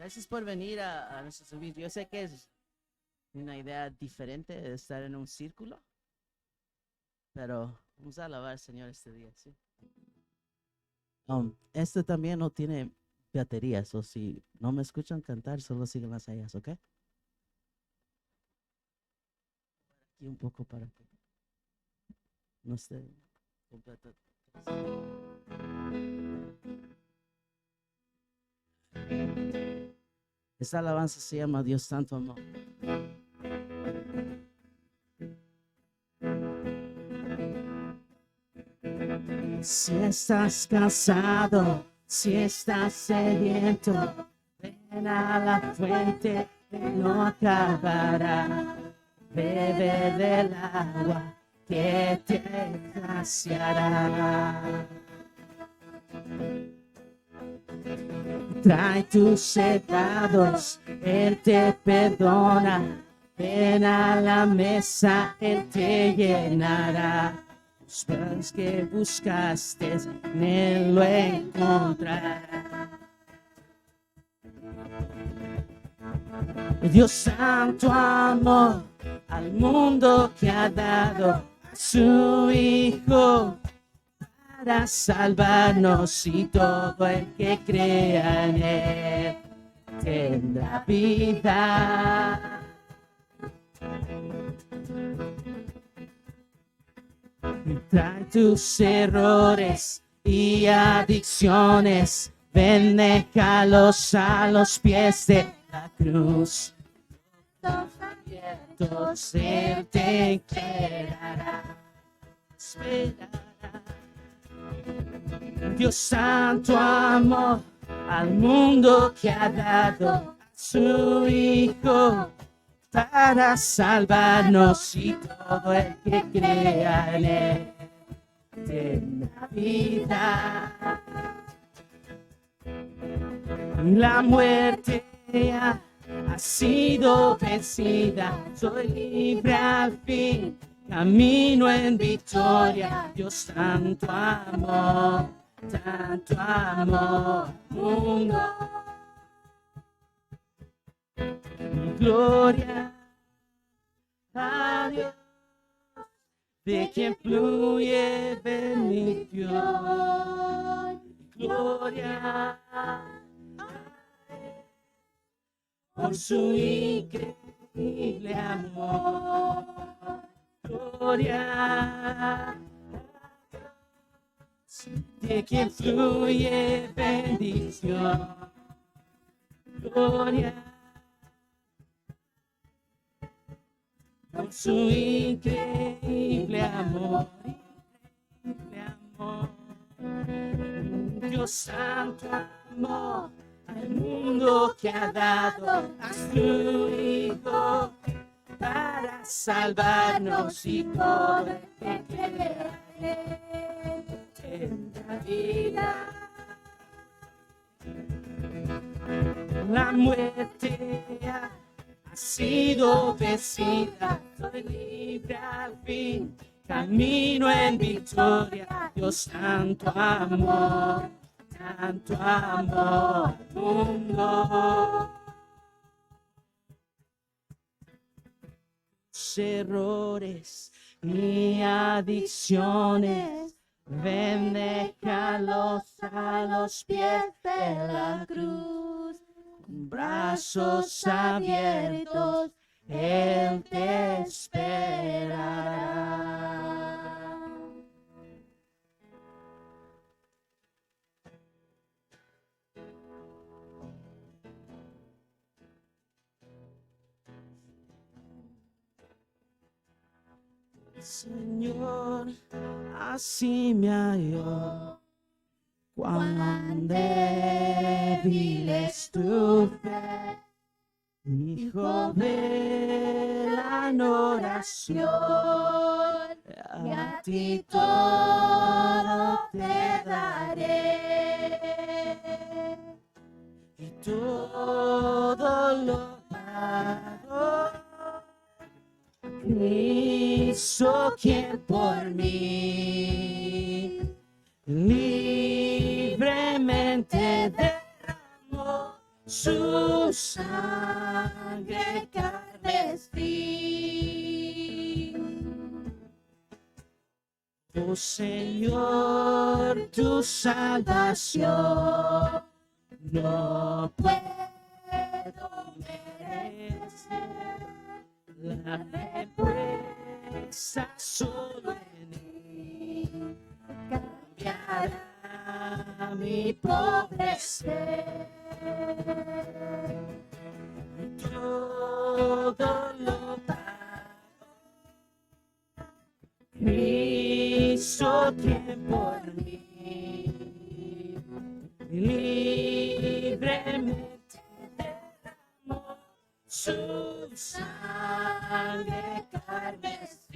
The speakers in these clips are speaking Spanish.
Gracias por venir a nuestro servicio. Yo sé que es una idea diferente de estar en un círculo, pero vamos a alabar al Señor este día, ¿sí? Este también no tiene baterías, o si no me escuchan cantar, solo siguen las ellas, ¿ok? Aquí un poco para que no esté completo. Esta alabanza se llama Dios Santo Amor. Si estás cansado Si estás sediento, ven a la fuente que no acabará. Bebe del agua que te saciará. Trae tus pecados, Él te perdona. Ven a la mesa, Él te llenará. Los panes que buscaste, en Él lo encontrarás. Dios santo amor al mundo que ha dado a su Hijo para salvarnos, y todo el que crea en Él tendrá vida. Trae tus errores y adicciones, ven, déjalos a los pies de la cruz. Abiertos, Él te esperará. Dios santo amor al mundo que ha dado a su Hijo para salvarnos, y todo el que crea en Él tendrá vida. La muerte ya ha sido vencida, soy libre al fin, camino en victoria. Dios tanto amor al mundo. Mi gloria a Dios, de quien fluye bendición. Gloria por su increíble amor. Gloria a Dios, de quien fluye bendición. Gloria por su increíble amor. Dios santo amor al mundo que ha dado a su Hijo para salvarnos, y todo el que crea en Él tendrá vida. La muerte ha sido vencida, soy libre al fin, camino en victoria. Dios tanto amor al mundo. Tus errores y adicciones, ven, déjalos a los pies de la cruz. Con brazos abiertos, Él te esperará. Señor, así me halló, cuán débil es tu fe. Hijo, ven en oración, a ti todo te daré, y todo lo pago. Cristo, quien por mí libremente derramó su sangre carmesí. Oh Señor, tu salvación no puedo merecer. La respuesta solo en mí cambiará mi pobre ser. Todo lo pago, Cristo, quien por mí libremente derramó su sangre carmesí.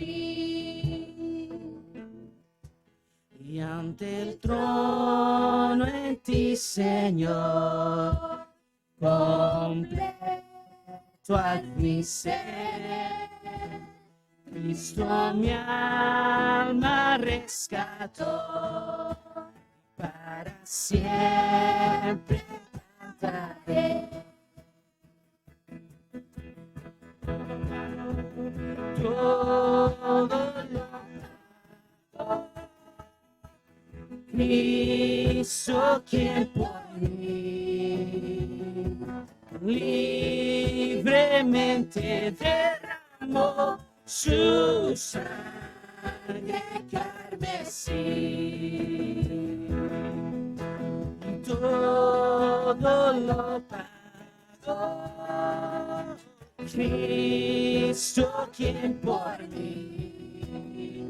Y ante el trono en ti, Señor, completo al fin ser, Cristo mi alma rescató, para siempre cantaré. Todo lo pagó Cristo, quien por mí libremente derramó su sangre carmesí. Todo lo pagó Cristo, quien por mí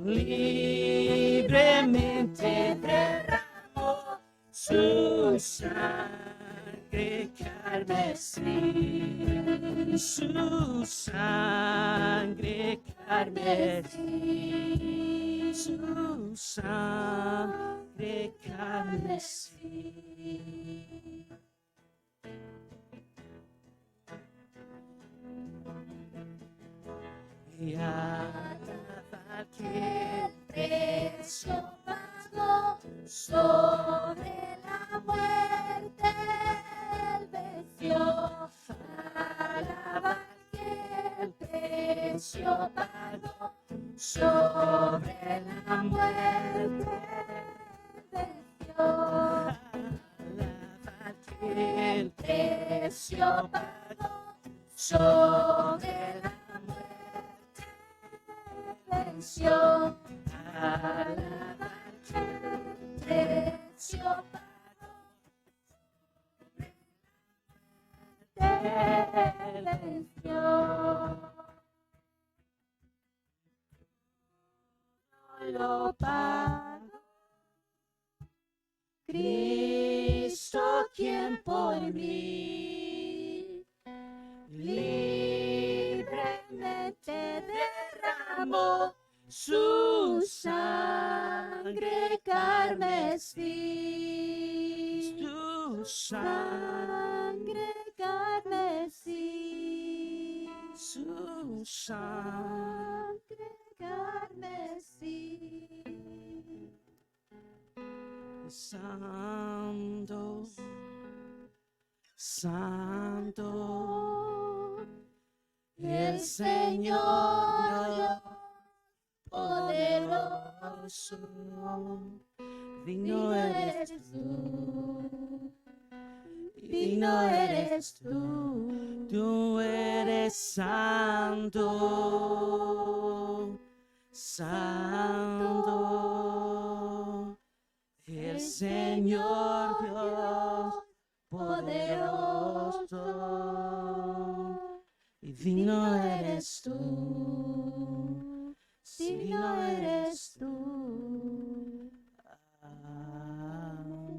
libremente derramó su sangre carmesí, su sangre carmesí, su sangre carmesí. Y hasta que precio pagó sobre la muerte, él venció. Alaba que el precio pagó sobre la muerte, venció. Alaba que el precio pagó sobre la muerte, venció. Alaba que el precio pagó venció. Lo pagó Cristo, quien por mí libremente derramó su sangre carmesí, su sangre carmesí, su sangre carmesí. Santo, santo, el Señor poderoso, digno eres tú, digno eres tú, tú eres santo, santo, el Señor Dios poderoso, y digno eres tú, digno eres tú. Amén.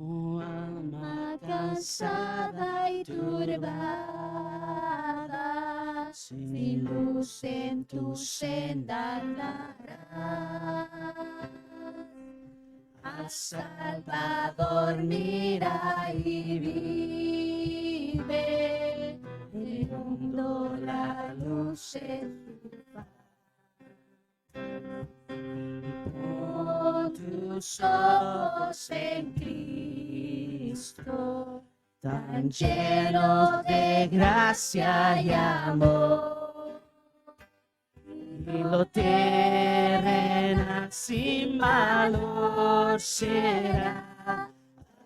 Oh alma cansada y turbada, sin luz en tu senda andarás. Al Salvador mira y vive, el mundo la luz es su paz. Pon tus ojos en Cristo, tan lleno de gracia y amor, y lo terrenal sin valor será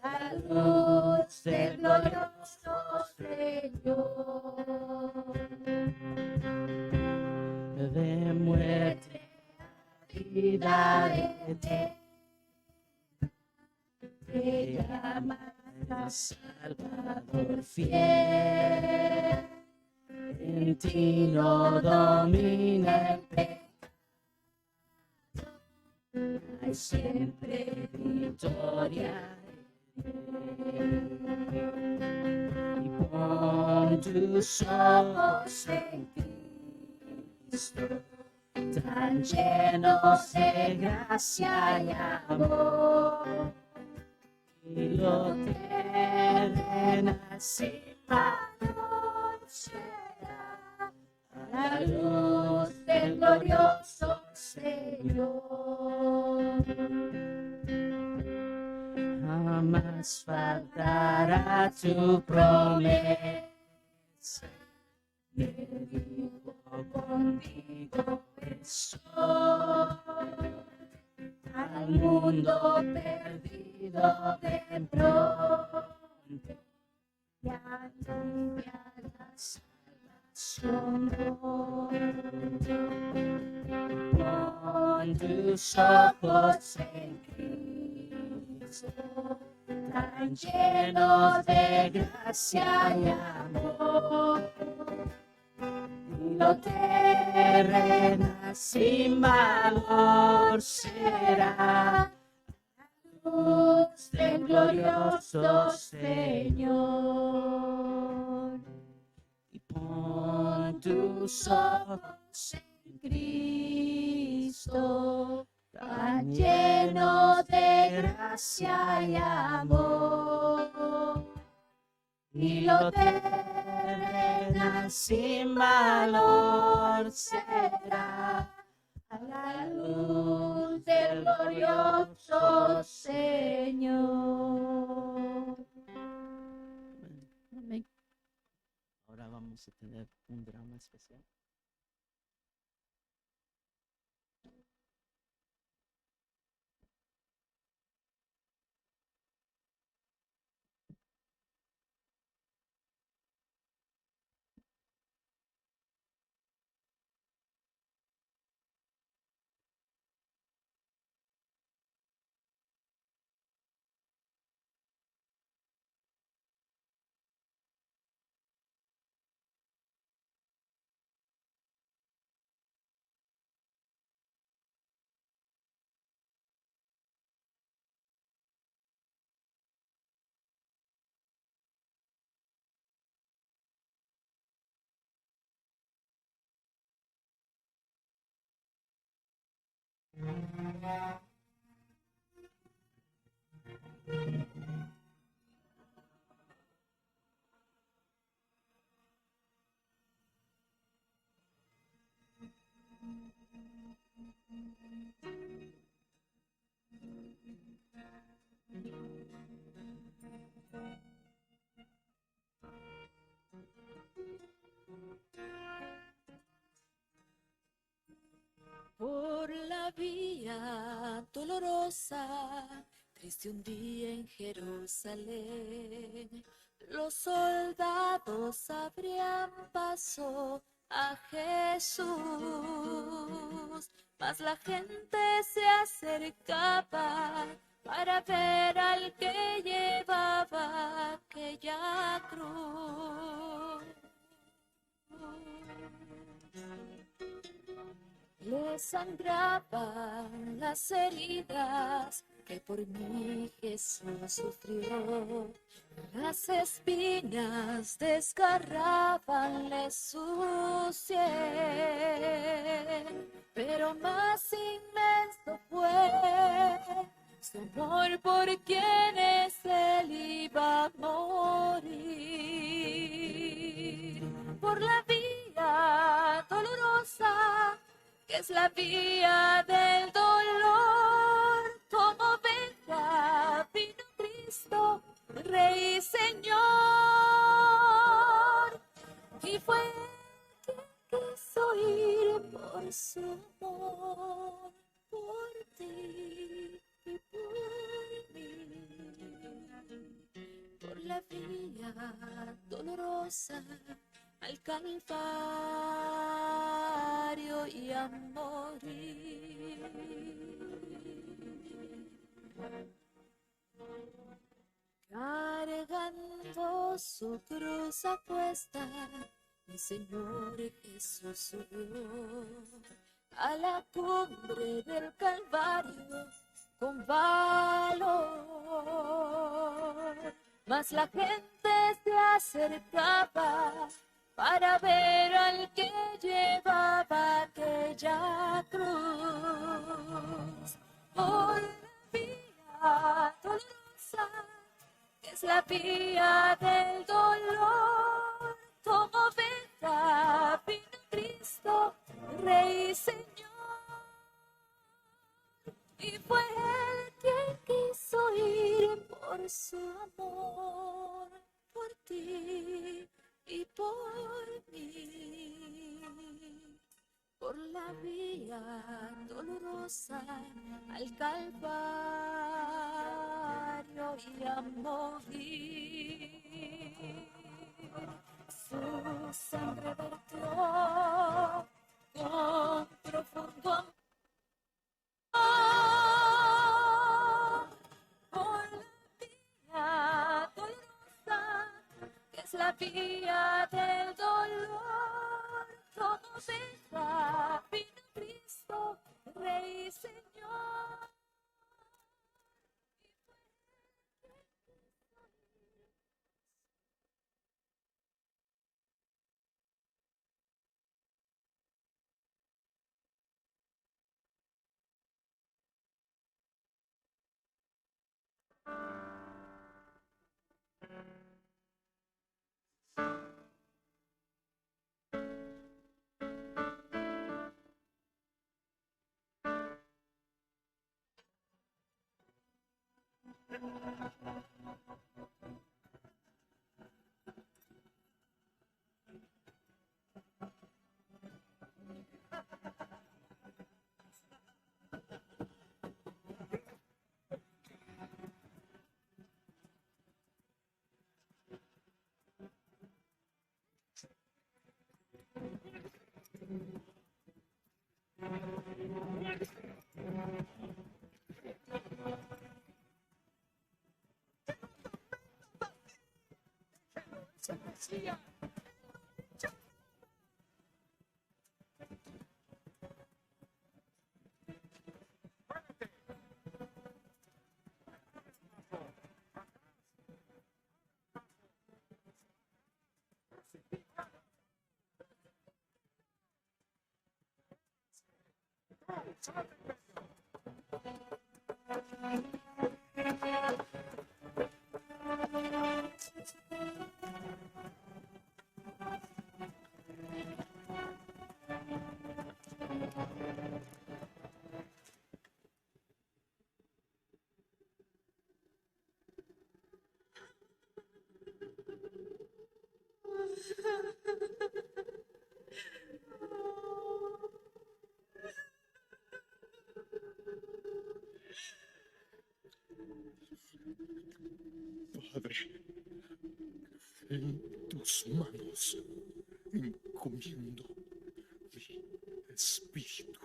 la luz del glorioso Señor. De muerte a vida eterna, te llama Salvador fiel. En ti no domina el pecado, hay siempre victoria. Y pon tus ojos en Cristo, tan llenos de gracia y amor, y lo terrenas y valor será a la luz del glorioso Señor. Jamás faltará tu promesa, me digo contigo estoy, al mundo perdido de pronto, y alivia la salvación. Pon tus ojos en Cristo, tan lleno de gracia y amor, y lo terrena sin valor será la luz del glorioso Señor. Y pon tus ojos en Cristo, tan lleno de gracia y amor, y lo terrena sin valor será a la luz del glorioso Señor. Amén. Ahora vamos a tener un drama especial. Por la vía dolorosa, triste un día en Jerusalén, los soldados abrían paso a Jesús, mas la gente se acercaba para ver al que llevaba aquella cruz. Le sangraban las heridas que por mí Jesús sufrió. Las espinas desgarrabanle su sien, pero más inmenso fue su amor por quienes él iba a morir. Por la vía dolorosa, que es la vía del dolor, como oveja vino Cristo, Rey y Señor, y fue quien quiso ir por su amor, por ti y por mí, por la vía dolorosa al Calvario y a morir. llevó su cruz a cuesta, mi Señor Jesús subió a la cumbre del Calvario con valor. Mas la gente se acercaba para ver al que llevaba aquella cruz. Por la vía dolorosa, que es la vía del dolor, como oveja vino Cristo, Rey y Señor. Y fue Él quien quiso ir por su amor, por ti y por mí. Por la vía dolorosa al Calvario y a morir. Su sangre vertió con profundo amor. Por la vía dolorosa, que es la vía del dolor, como oveja vino Cristo, Rey y Señor. Padre, en tus manos encomiendo mi espíritu.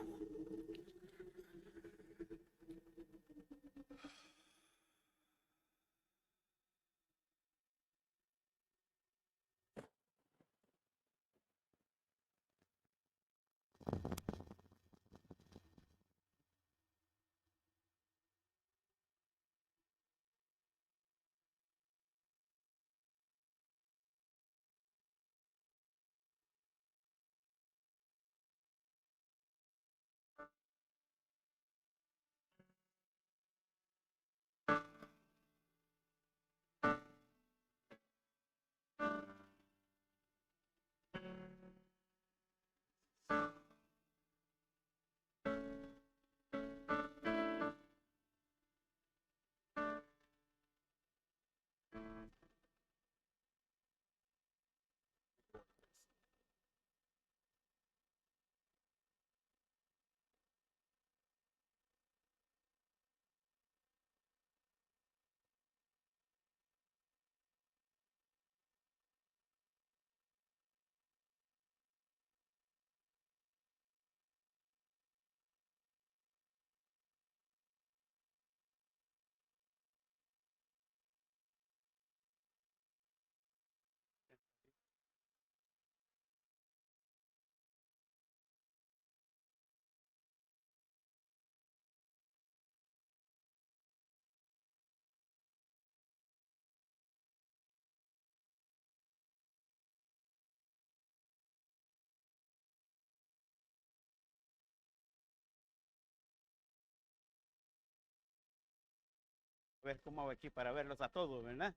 A ver cómo hago aquí para verlos a todos, ¿verdad?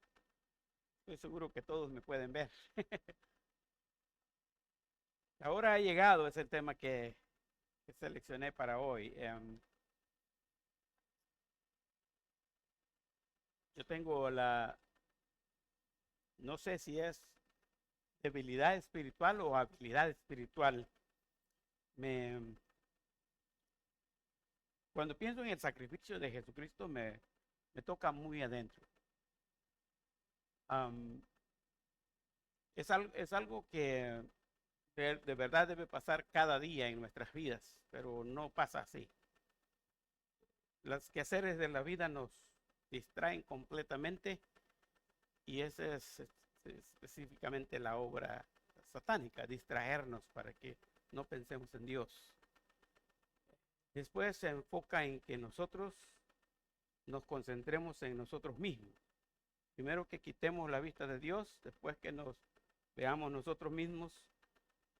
Estoy seguro que todos me pueden ver. Ahora ha llegado, es el tema que seleccioné para hoy. Yo tengo no sé si es debilidad espiritual o habilidad espiritual. Cuando pienso en el sacrificio de Jesucristo, me toca muy adentro. Es algo que de verdad debe pasar cada día en nuestras vidas, pero no pasa así. Los quehaceres de la vida nos distraen completamente y esa es específicamente la obra satánica, distraernos para que no pensemos en Dios. Después se enfoca en que nosotros nos concentremos en nosotros mismos. Primero que quitemos la vista de Dios, después que nos veamos nosotros mismos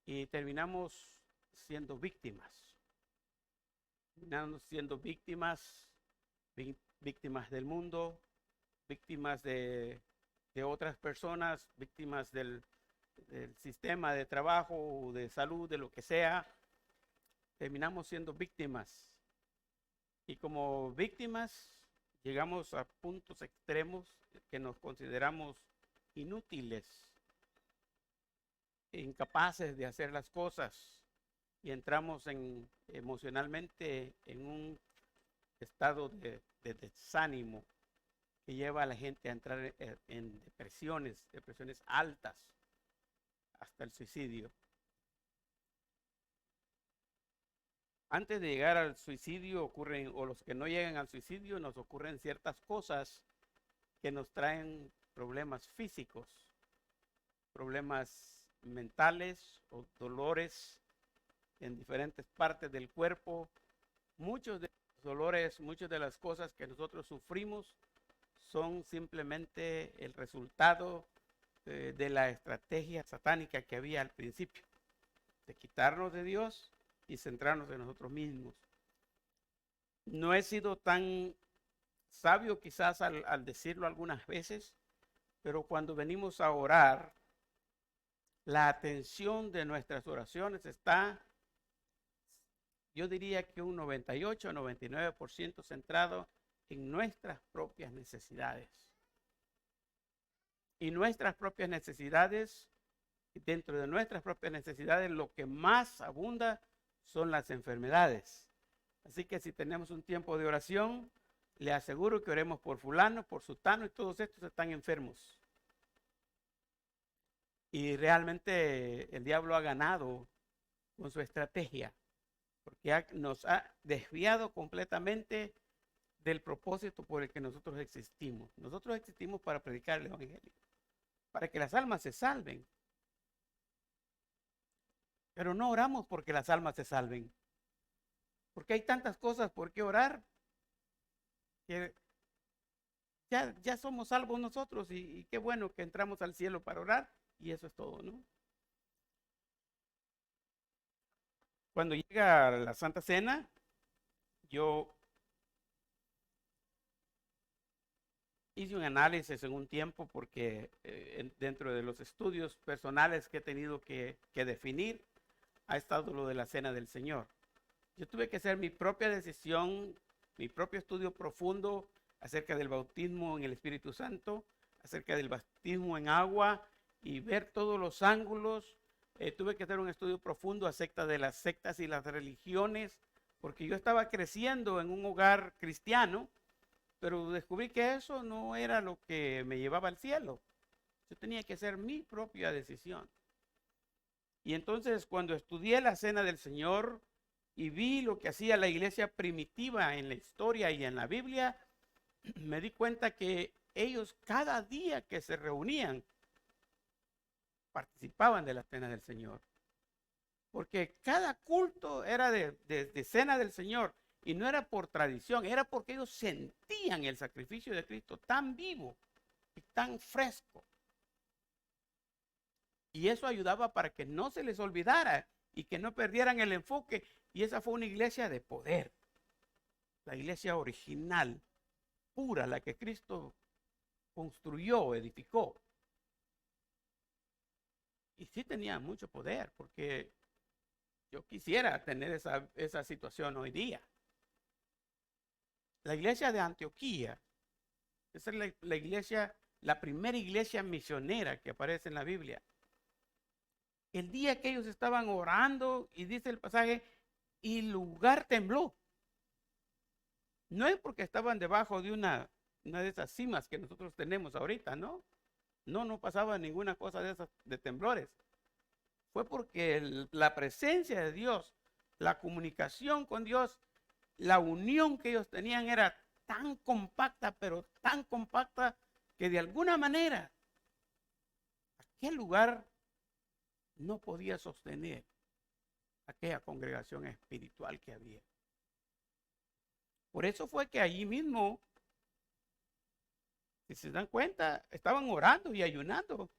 y terminamos siendo víctimas. Terminamos siendo víctimas del mundo, víctimas de otras personas, víctimas del sistema de trabajo, de salud, de lo que sea. Terminamos siendo víctimas. Y como víctimas llegamos a puntos extremos que nos consideramos inútiles, incapaces de hacer las cosas y entramos emocionalmente en un estado de desánimo que lleva a la gente a entrar en depresiones altas, hasta el suicidio. Antes de llegar al suicidio o los que no llegan al suicidio, nos ocurren ciertas cosas que nos traen problemas físicos, problemas mentales o dolores en diferentes partes del cuerpo. Muchos de los dolores, muchas de las cosas que nosotros sufrimos son simplemente el resultado de la estrategia satánica que había al principio, de quitarnos de Dios y centrarnos en nosotros mismos. No he sido tan sabio quizás al decirlo algunas veces, pero cuando venimos a orar, la atención de nuestras oraciones está, yo diría que un 98 o 99% centrado en nuestras propias necesidades. Y nuestras propias necesidades, dentro de nuestras propias necesidades, lo que más abunda son las enfermedades. Así que si tenemos un tiempo de oración, le aseguro que oremos por fulano, por sutano, y todos estos están enfermos. Y realmente el diablo ha ganado con su estrategia, porque nos ha desviado completamente del propósito por el que nosotros existimos. Nosotros existimos para predicar el evangelio, para que las almas se salven. Pero no oramos porque las almas se salven, porque hay tantas cosas por qué orar, que ya somos salvos nosotros y qué bueno que entramos al cielo para orar y eso es todo, ¿no? Cuando llega la Santa Cena, yo hice un análisis en un tiempo porque dentro de los estudios personales que he tenido que definir, ha estado lo de la Cena del Señor. Yo tuve que hacer mi propia decisión, mi propio estudio profundo acerca del bautismo en el Espíritu Santo, acerca del bautismo en agua y ver todos los ángulos. Tuve que hacer un estudio profundo acerca de las sectas y las religiones, porque yo estaba creciendo en un hogar cristiano, pero descubrí que eso no era lo que me llevaba al cielo. Yo tenía que hacer mi propia decisión. Y entonces cuando estudié la Cena del Señor y vi lo que hacía la iglesia primitiva en la historia y en la Biblia, me di cuenta que ellos cada día que se reunían participaban de la Cena del Señor. Porque cada culto era de Cena del Señor y no era por tradición, era porque ellos sentían el sacrificio de Cristo tan vivo y tan fresco. Y eso ayudaba para que no se les olvidara y que no perdieran el enfoque. Y esa fue una iglesia de poder, la iglesia original. pura, la que Cristo construyó, edificó. Y sí tenía mucho poder, porque yo quisiera tener esa situación hoy día. La iglesia de Antioquía, esa es la iglesia, la primera iglesia misionera que aparece en la Biblia. El día que ellos estaban orando, y dice el pasaje, y el lugar tembló. No es porque estaban debajo de una de esas cimas que nosotros tenemos ahorita, ¿no? No pasaba ninguna cosa de esas, de temblores. Fue porque la presencia de Dios, la comunicación con Dios, la unión que ellos tenían era tan compacta, pero tan compacta, que de alguna manera aquel lugar no podía sostener aquella congregación espiritual que había. Por eso fue que allí mismo, si se dan cuenta, estaban orando y ayunando.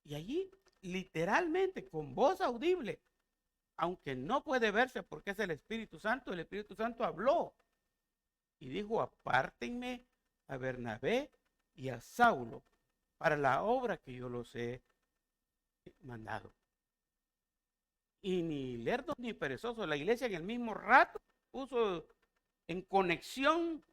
Y allí, literalmente, con voz audible, aunque no puede verse porque es el Espíritu Santo habló y dijo: apártenme a Bernabé y a Saulo para la obra que yo los he mandado. Y ni lerdos ni perezosos, la iglesia en el mismo rato puso en conexión,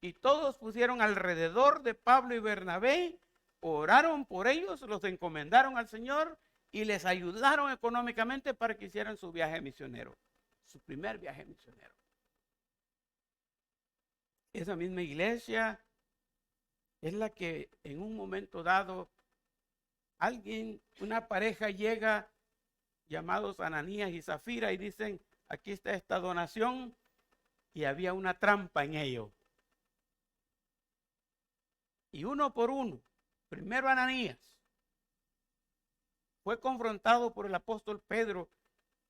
y todos pusieron alrededor de Pablo y Bernabé, oraron por ellos, los encomendaron al Señor y les ayudaron económicamente para que hicieran su viaje misionero, su primer viaje misionero. Esa misma iglesia es la que en un momento dado una pareja llega, llamados Ananías y Zafira, y dicen: aquí está esta donación, y había una trampa en ello. Y uno por uno, primero Ananías fue confrontado por el apóstol Pedro,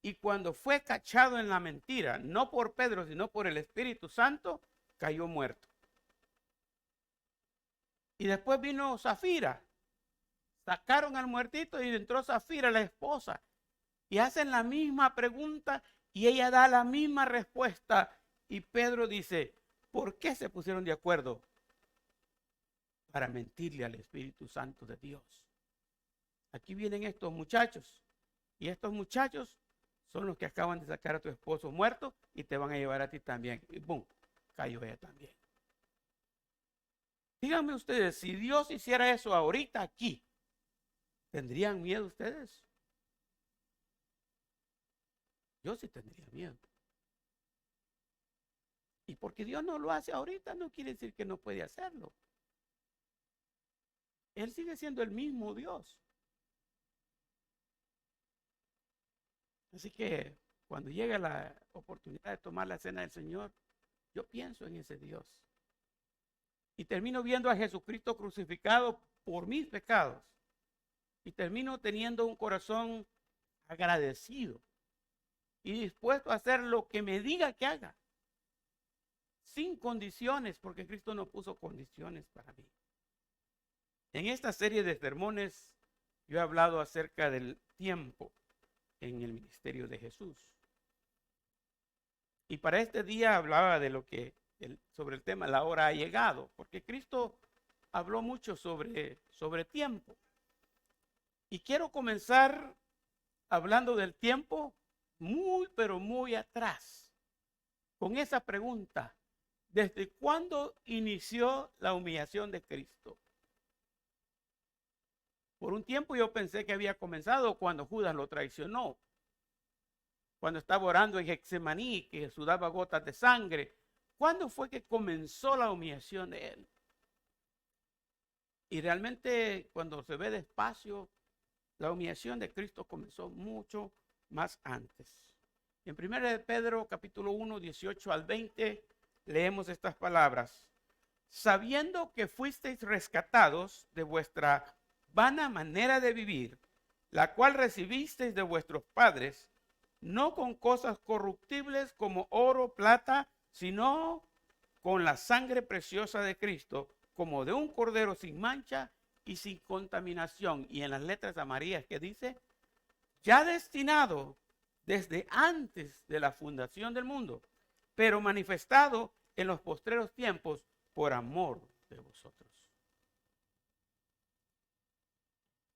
y cuando fue cachado en la mentira, no por Pedro, sino por el Espíritu Santo, cayó muerto. Y después vino Zafira, sacaron al muertito y entró Zafira, la esposa, y hacen la misma pregunta y ella da la misma respuesta. Y Pedro dice: ¿por qué se pusieron de acuerdo? Para mentirle al Espíritu Santo de Dios. Aquí vienen estos muchachos, y estos muchachos son los que acaban de sacar a tu esposo muerto y te van a llevar a ti también. Y ¡bum! Cayó ella también. Díganme ustedes, si Dios hiciera eso ahorita aquí, ¿tendrían miedo ustedes? Yo sí tendría miedo. Y porque Dios no lo hace ahorita, no quiere decir que no puede hacerlo. Él sigue siendo el mismo Dios. Así que cuando llega la oportunidad de tomar la cena del Señor, yo pienso en ese Dios. Y termino viendo a Jesucristo crucificado por mis pecados. Y termino teniendo un corazón agradecido y dispuesto a hacer lo que me diga que haga. Sin condiciones, porque Cristo no puso condiciones para mí. En esta serie de sermones yo he hablado acerca del tiempo en el ministerio de Jesús. Y para este día hablaba de sobre el tema la hora ha llegado, porque Cristo habló mucho sobre tiempo. Y quiero comenzar hablando del tiempo pero muy atrás, con esa pregunta: ¿desde cuándo inició la humillación de Cristo? Por un tiempo yo pensé que había comenzado cuando Judas lo traicionó, cuando estaba orando en Getsemaní, que sudaba gotas de sangre. ¿Cuándo fue que comenzó la humillación de él? Y realmente, cuando se ve despacio, la humillación de Cristo comenzó mucho más antes. En 1 Pedro capítulo 1, 18 al 20, leemos estas palabras: sabiendo que fuisteis rescatados de vuestra vana manera de vivir, la cual recibisteis de vuestros padres, no con cosas corruptibles como oro, plata, sino con la sangre preciosa de Cristo, como de un cordero sin mancha y sin contaminación. Y en las letras amarillas que dice: ya destinado desde antes de la fundación del mundo, pero manifestado en los postreros tiempos por amor de vosotros.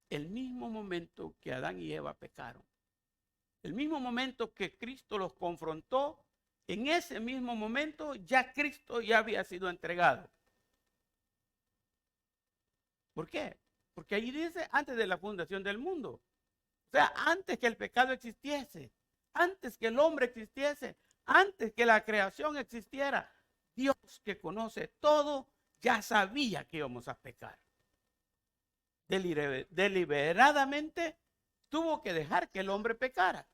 El mismo momento que Adán y Eva pecaron, el mismo momento que Cristo los confrontó, en ese mismo momento ya Cristo ya había sido entregado. ¿Por qué? Porque ahí dice antes de la fundación del mundo. O sea, antes que el pecado existiese, antes que el hombre existiese, antes que la creación existiera, Dios, que conoce todo, ya sabía que íbamos a pecar. Deliberadamente tuvo que dejar que el hombre pecara.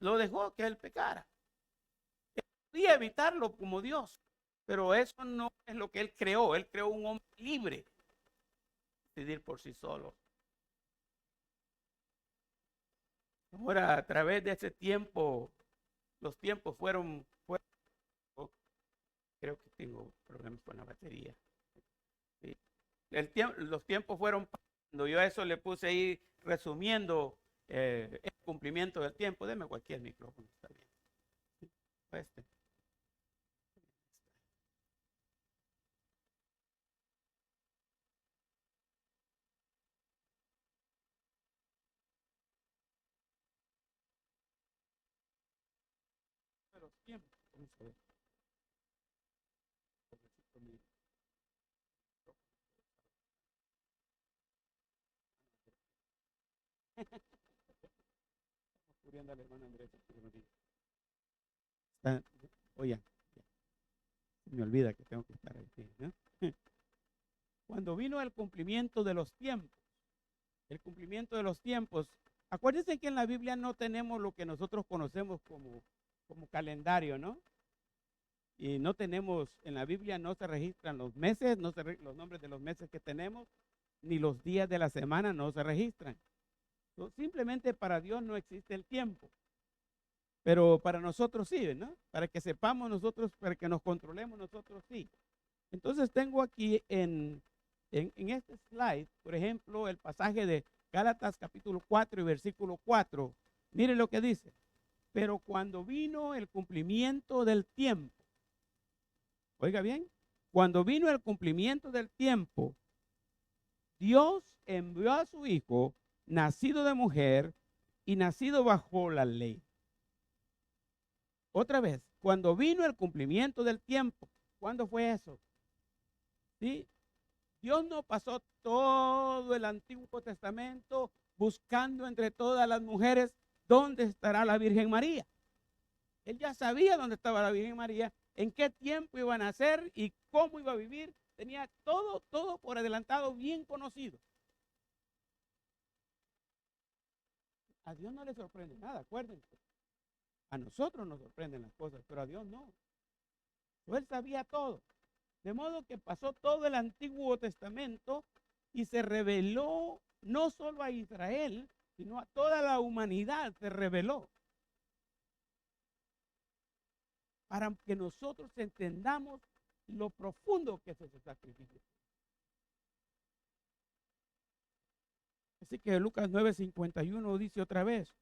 Lo dejó que él pecara. Él podía evitarlo como Dios, pero eso no es lo que él creó. Él creó un hombre libre, decidir por sí solo. Ahora, a través de ese tiempo, los tiempos fueron creo que tengo problemas con la batería. Sí. Los tiempos fueron pasando. Yo a eso le puse ahí resumiendo el cumplimiento del tiempo. Deme cualquier micrófono, está bien. Sí. Este. Los tiempos. Vamos a ver. Oye, me olvida que tengo que estar ahí. ¿No? Cuando vino el cumplimiento de los tiempos, acuérdense que en la Biblia no tenemos lo que nosotros conocemos como calendario, ¿no? Y no tenemos, en la Biblia no se registran los meses, los nombres de los meses que tenemos, ni los días de la semana no se registran. Simplemente para Dios no existe el tiempo. Pero para nosotros sí, ¿no? Para que sepamos nosotros, para que nos controlemos nosotros sí. Entonces tengo aquí en este slide, por ejemplo, el pasaje de Gálatas capítulo 4 y versículo 4. Mire lo que dice. Pero cuando vino el cumplimiento del tiempo, oiga bien, cuando vino el cumplimiento del tiempo, Dios envió a su Hijo, nacido de mujer y nacido bajo la ley. Otra vez, cuando vino el cumplimiento del tiempo, ¿cuándo fue eso? ¿Sí? Dios no pasó todo el Antiguo Testamento buscando entre todas las mujeres dónde estará la Virgen María. Él ya sabía dónde estaba la Virgen María, en qué tiempo iba a nacer y cómo iba a vivir. Tenía todo por adelantado bien conocido. A Dios no le sorprende nada, acuérdense. A nosotros nos sorprenden las cosas, pero a Dios no. Él sabía todo. De modo que pasó todo el Antiguo Testamento y se reveló no solo a Israel, sino a toda la humanidad se reveló. Para que nosotros entendamos lo profundo que es ese sacrificio. Así que Lucas 9:51 dice otra vez,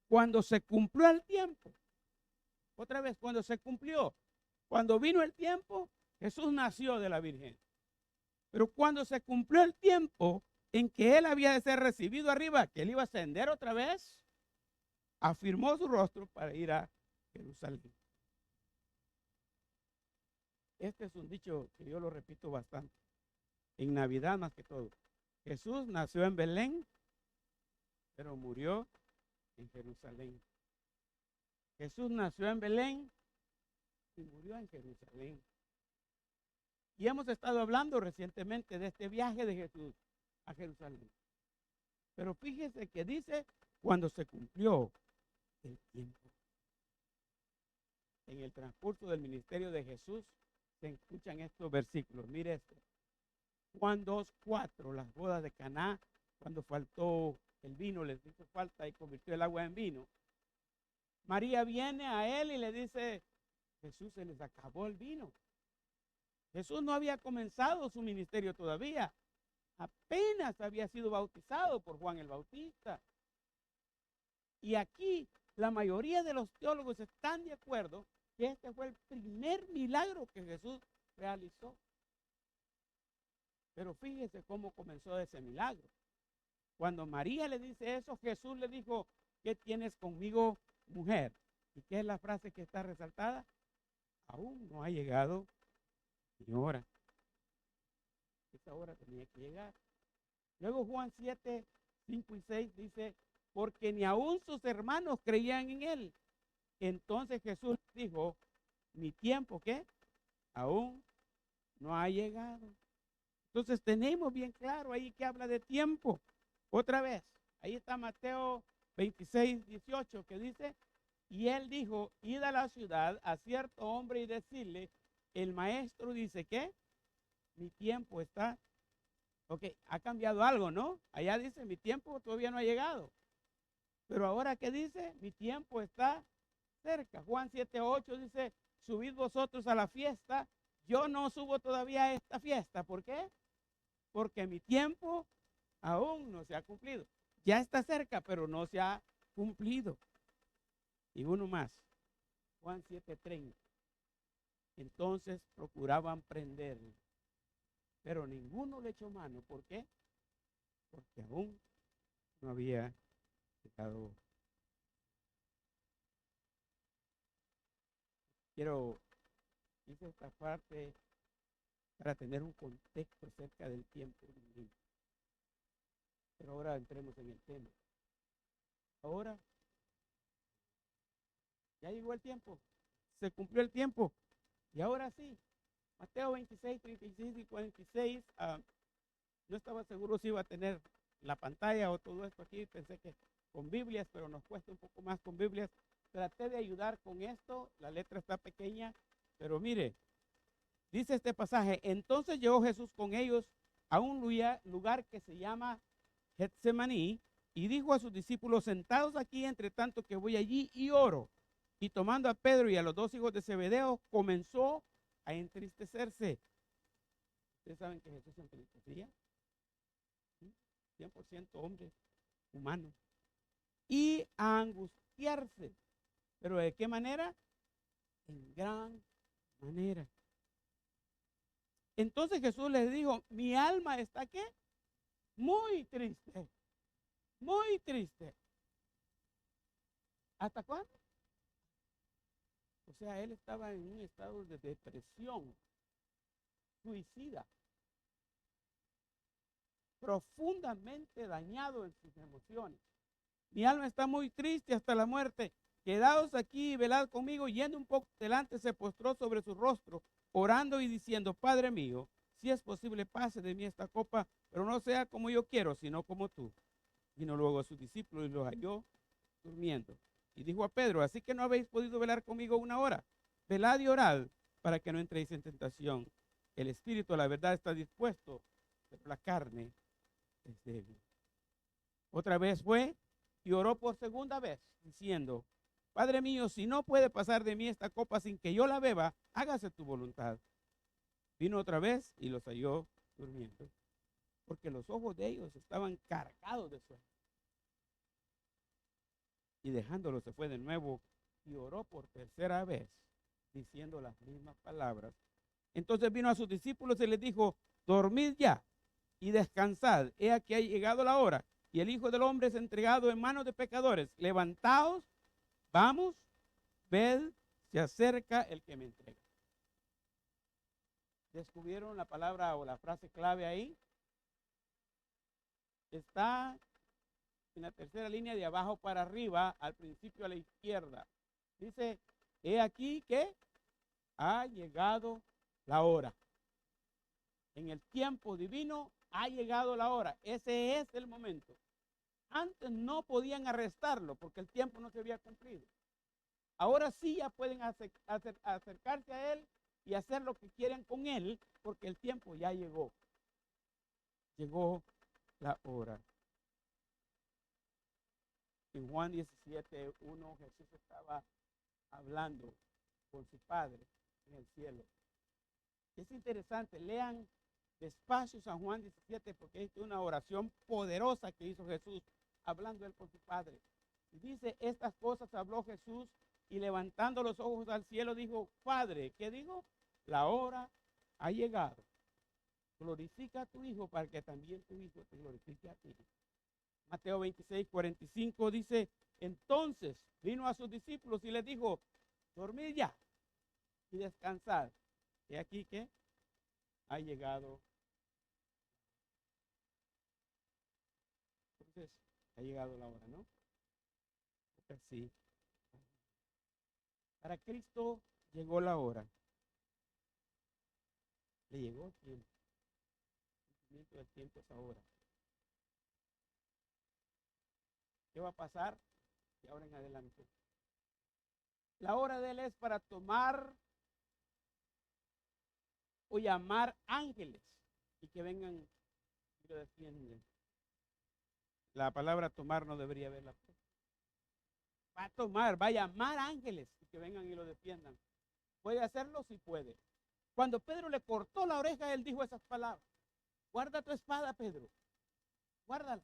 cuando se cumplió el tiempo, otra vez, cuando se cumplió, cuando vino el tiempo, Jesús nació de la Virgen. Pero cuando se cumplió el tiempo en que él había de ser recibido arriba, que él iba a ascender otra vez, afirmó su rostro para ir a Jerusalén. Este es un dicho que yo lo repito bastante, en Navidad más que todo. Jesús nació en Belén, pero murió en Jerusalén. Jesús nació en Belén y murió en Jerusalén. Y hemos estado hablando recientemente de este viaje de Jesús a Jerusalén. Pero fíjese que dice cuando se cumplió el tiempo. En el transcurso del ministerio de Jesús se escuchan estos versículos. Mire esto. Juan 2:4, las bodas de Caná, cuando faltó el vino, les hizo falta y convirtió el agua en vino. María viene a él y le dice, Jesús, se les acabó el vino. Jesús no había comenzado su ministerio todavía. Apenas había sido bautizado por Juan el Bautista. Y aquí la mayoría de los teólogos están de acuerdo que este fue el primer milagro que Jesús realizó. Pero fíjese cómo comenzó ese milagro. Cuando María le dice eso, Jesús le dijo, ¿qué tienes conmigo, mujer? ¿Y qué es la frase que está resaltada? Aún no ha llegado mi hora. Esa hora tenía que llegar. Luego Juan 7, 5 y 6 dice, porque ni aún sus hermanos creían en él. Entonces Jesús dijo, mi tiempo, ¿qué? Aún no ha llegado. Entonces tenemos bien claro ahí que habla de tiempo. Otra vez, ahí está Mateo 26, 18, que dice, y él dijo, id a la ciudad a cierto hombre y decirle, el maestro dice que mi tiempo está, ok, ha cambiado algo, ¿no? Allá dice, mi tiempo todavía no ha llegado. Pero ahora, ¿qué dice? Mi tiempo está cerca. Juan 7, 8 dice, subid vosotros a la fiesta. Yo no subo todavía a esta fiesta. ¿Por qué? Porque mi tiempo aún no se ha cumplido. Ya está cerca, pero no se ha cumplido. Y uno más. Juan 7:30. Entonces procuraban prenderle, pero ninguno le echó mano. ¿Por qué? Porque aún no había llegado. Hice esta parte para tener un contexto acerca del tiempo divino. Pero ahora entremos en el tema. Ahora, ya llegó el tiempo, se cumplió el tiempo. Y ahora sí, Mateo 26, 36 y 46, no estaba seguro si iba a tener la pantalla o todo esto aquí, pensé que con Biblias, pero nos cuesta un poco más con Biblias. Traté de ayudar con esto, la letra está pequeña, pero mire, dice este pasaje, entonces llegó Jesús con ellos a un lugar que se llama Getsemaní, y dijo a sus discípulos, sentados aquí entre tanto que voy allí y oro. Y tomando a Pedro y a los dos hijos de Zebedeo, comenzó a entristecerse. Ustedes saben que Jesús se entristecía, 100% hombre humano, y a angustiarse. ¿Pero de qué manera? En gran manera. Entonces Jesús les dijo, mi alma está ¿qué? Muy triste, muy triste. ¿Hasta cuándo? O sea, él estaba en un estado de depresión, suicida, profundamente dañado en sus emociones. Mi alma está muy triste hasta la muerte. Quedaos aquí y velad conmigo. Yendo un poco delante, se postró sobre su rostro, orando y diciendo, Padre mío, si es posible, pase de mí esta copa, pero no sea como yo quiero, sino como tú. Vino luego a sus discípulos y los halló durmiendo. Y dijo a Pedro, así que no habéis podido velar conmigo una hora. Velad y orad para que no entréis en tentación. El espíritu, la verdad, está dispuesto, pero la carne es débil. Otra vez fue y oró por segunda vez, diciendo, Padre mío, si no puede pasar de mí esta copa sin que yo la beba, hágase tu voluntad. Vino otra vez y los halló durmiendo, porque los ojos de ellos estaban cargados de sueño. Y dejándolo se fue de nuevo y oró por tercera vez, diciendo las mismas palabras. Entonces vino a sus discípulos y les dijo, dormid ya y descansad. He aquí ha llegado la hora y el Hijo del Hombre es entregado en manos de pecadores. Levantaos, vamos, ved, se acerca el que me entrega. ¿Descubrieron la palabra o la frase clave ahí? Está en la tercera línea de abajo para arriba, al principio a la izquierda. Dice, he aquí que ha llegado la hora. En el tiempo divino ha llegado la hora. Ese es el momento. Antes no podían arrestarlo porque el tiempo no se había cumplido. Ahora sí ya pueden acercarse a él y hacer lo que quieran con él porque el tiempo ya llegó. Llegó la hora. En Juan 17:1 Jesús estaba hablando con su Padre en el cielo. Es interesante, lean despacio San Juan 17 porque es una oración poderosa que hizo Jesús hablando él con su Padre. Y dice, estas cosas habló Jesús y levantando los ojos al cielo dijo, Padre, ¿qué dijo? La hora ha llegado. Glorifica a tu Hijo para que también tu Hijo te glorifique a ti. Mateo 26:45 dice, entonces vino a sus discípulos y les dijo, dormid ya y descansad. Y aquí que ha llegado. Entonces, ha llegado la hora, ¿no? Porque sí. Para Cristo llegó la hora. Le llegó el tiempo. El cumplimiento del tiempo es ahora. ¿Qué va a pasar? De ahora en adelante. La hora de Él es para tomar o llamar ángeles y que vengan y lo defienden. La palabra tomar no debería haberla. Va a tomar, va a llamar ángeles y que vengan y lo defiendan. ¿Puede hacerlo? Sí puede. Cuando Pedro le cortó la oreja, él dijo esas palabras. Guarda tu espada, Pedro. Guárdala.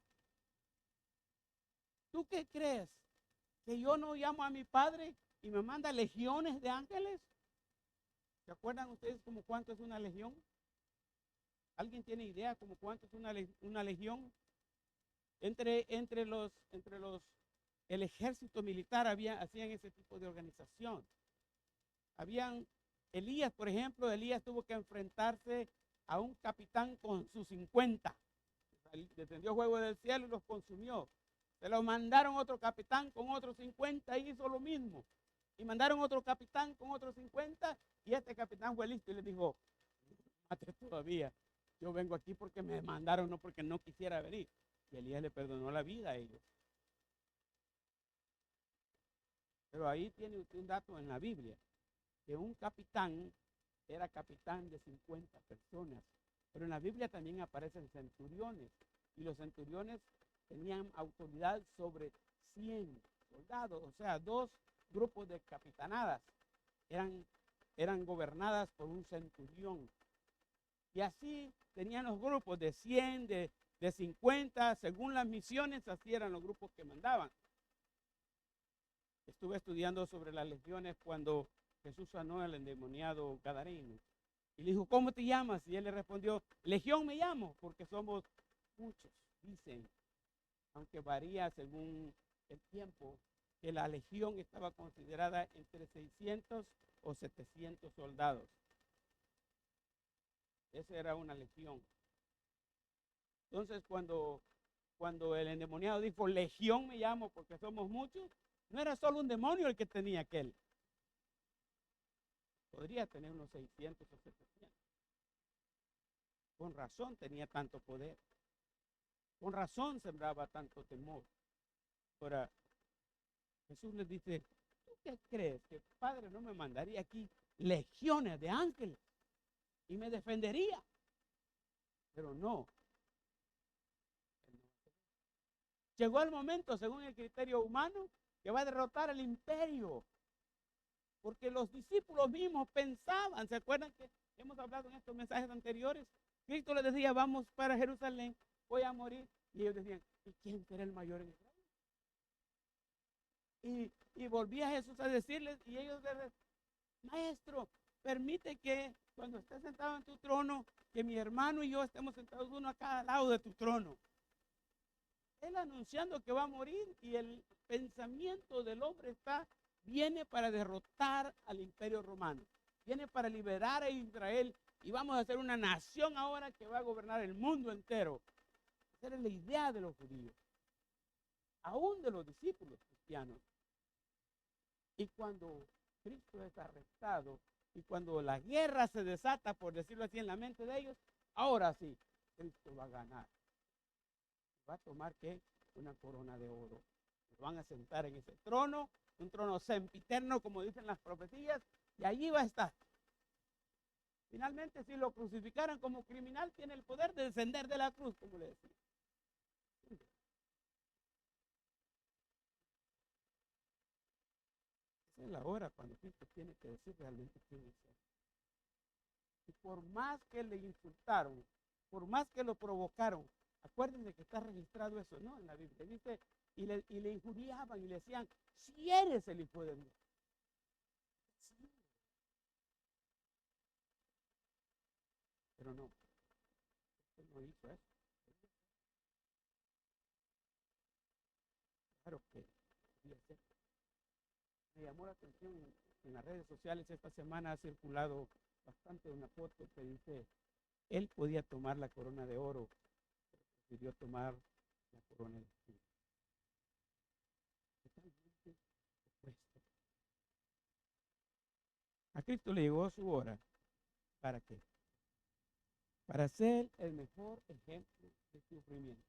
¿Tú qué crees? ¿Que yo no llamo a mi Padre y me manda legiones de ángeles? ¿Se acuerdan ustedes como cuánto es una legión? ¿Alguien tiene idea como cuánto es una legión? Entre los el ejército militar hacían ese tipo de organización. Habían Elías, por ejemplo, Elías tuvo que enfrentarse a un capitán con sus 50. Descendió fuego del cielo y los consumió. Se lo mandaron otro capitán con otros 50 y hizo lo mismo. Y mandaron otro capitán con otros 50 y este capitán fue listo y le dijo, mate todavía. Yo vengo aquí porque me mandaron, no porque no quisiera venir. Y Elías le perdonó la vida a ellos. Pero ahí tiene usted un dato en la Biblia, que un capitán era capitán de 50 personas. Pero en la Biblia también aparecen centuriones. Y los centuriones tenían autoridad sobre 100 soldados. O sea, 2 grupos de capitanadas eran gobernadas por un centurión. Y así tenían los grupos de 100, de 50, según las misiones, así eran los grupos que mandaban. Estuve estudiando sobre las legiones cuando Jesús sanó al endemoniado gadareno. Y le dijo, ¿cómo te llamas? Y él le respondió, legión me llamo, porque somos muchos, dicen. Aunque varía según el tiempo, que la legión estaba considerada entre 600 o 700 soldados. Esa era una legión. Entonces, cuando el endemoniado dijo, legión me llamo porque somos muchos, no era solo un demonio el que tenía aquel. Podría tener unos 600 o 700. Con razón tenía tanto poder. Con razón sembraba tanto temor. Ahora, Jesús les dice, ¿tú qué crees? Que el Padre no me mandaría aquí legiones de ángeles y me defendería. Pero no. Llegó el momento, según el criterio humano, que va a derrotar el imperio. Porque los discípulos mismos pensaban, ¿se acuerdan que hemos hablado en estos mensajes anteriores? Cristo les decía, vamos para Jerusalén, voy a morir. Y ellos decían, ¿y quién será el mayor en Israel? Y volvía Jesús a decirles, y ellos le decían, maestro, permite que cuando estés sentado en tu trono, que mi hermano y yo estemos sentados uno a cada lado de tu trono. Él anunciando que va a morir y el pensamiento del hombre viene para derrotar al imperio romano, viene para liberar a Israel y vamos a ser una nación ahora que va a gobernar el mundo entero. Esa era la idea de los judíos, aún de los discípulos cristianos. Y cuando Cristo es arrestado y cuando la guerra se desata, por decirlo así, en la mente de ellos, ahora sí, Cristo va a ganar. Va a tomar ¿qué? Una corona de oro. Lo van a sentar en ese trono, un trono sempiterno, como dicen las profecías, y allí va a estar. Finalmente, si lo crucificaran como criminal, tiene el poder de descender de la cruz, como le decía. Esa es la hora cuando Cristo tiene que decir realmente quién es Él. Y por más que le insultaron, por más que lo provocaron, acuérdense que está registrado eso, ¿no? En la Biblia dice, y le injuriaban y le decían, si eres el Hijo de Dios. Sí. pero no, él no hizo eso. Claro que podía ser. Me llamó la atención en las redes sociales esta semana ha circulado bastante una foto que dice, él podía tomar la corona de oro, pero prefirió tomar la corona de espina. Totalmente opuesto. A Cristo le llegó su hora. ¿Para qué? Para ser el mejor ejemplo de sufrimiento.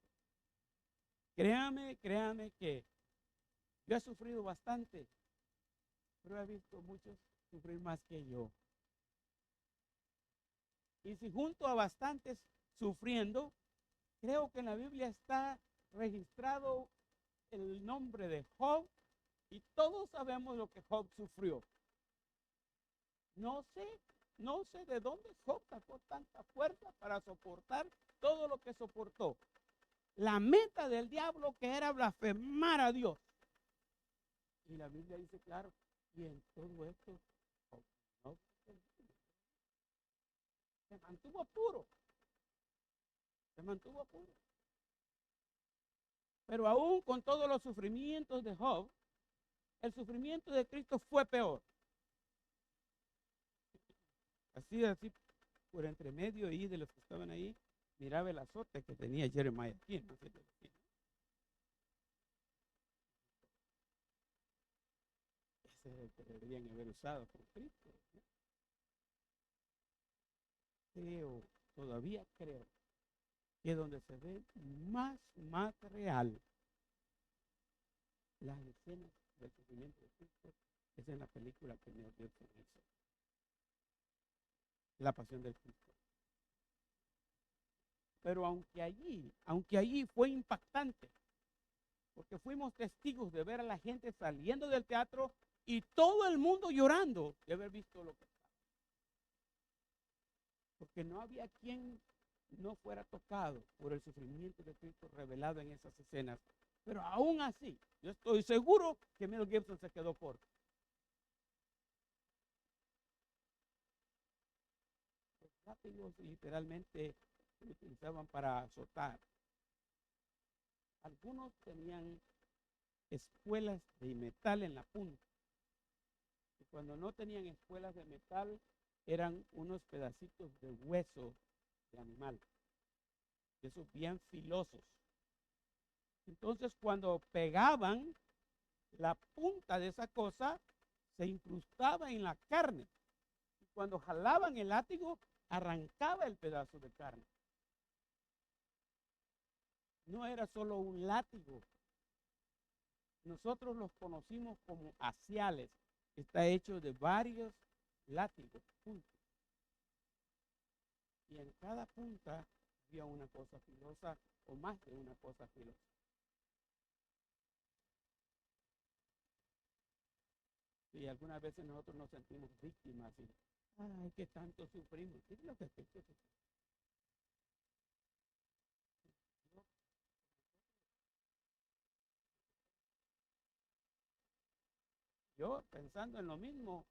Créame que yo he sufrido bastante, pero he visto muchos sufrir más que yo. Y si junto a bastantes sufriendo, creo que en la Biblia está registrado el nombre de Job y todos sabemos lo que Job sufrió. No sé de dónde Job sacó tanta fuerza para soportar todo lo que soportó. La meta del diablo que era blasfemar a Dios. Y la Biblia dice claro, y en todo esto Job no se mantuvo puro. Se mantuvo puro. Pero aún con todos los sufrimientos de Job, el sufrimiento de Cristo fue peor. Así, por entre medio ahí de los que estaban ahí, miraba el azote que tenía Jeremiah aquí. ¿No? Ese es el que deberían haber usado por Cristo. ¿No? Todavía creo, que donde se ve más real las escenas del sufrimiento de Cristo es en la película que Mel Gibson hizo. La pasión del Cristo. Pero aunque allí fue impactante, porque fuimos testigos de ver a la gente saliendo del teatro y todo el mundo llorando de haber visto lo que estaba. Porque no había quien no fuera tocado por el sufrimiento de Cristo revelado en esas escenas. Pero aún así, yo estoy seguro que Mel Gibson se quedó corto. Los látigos literalmente se utilizaban para azotar. Algunos tenían espuelas de metal en la punta. Y cuando no tenían espuelas de metal, eran unos pedacitos de hueso de animal, esos bien filosos. Entonces, cuando pegaban, la punta de esa cosa se incrustaba en la carne. Y cuando jalaban el látigo, arrancaba el pedazo de carne. No era solo un látigo. Nosotros los conocimos como aciales. Está hecho de varios látigos, puntos. Y en cada punta había una cosa filosa o más de una cosa filosa. Y algunas veces nosotros nos sentimos víctimas y, ay, qué tanto sufrimos. ¿Qué es lo que sufrimos? Yo, pensando en lo mismo,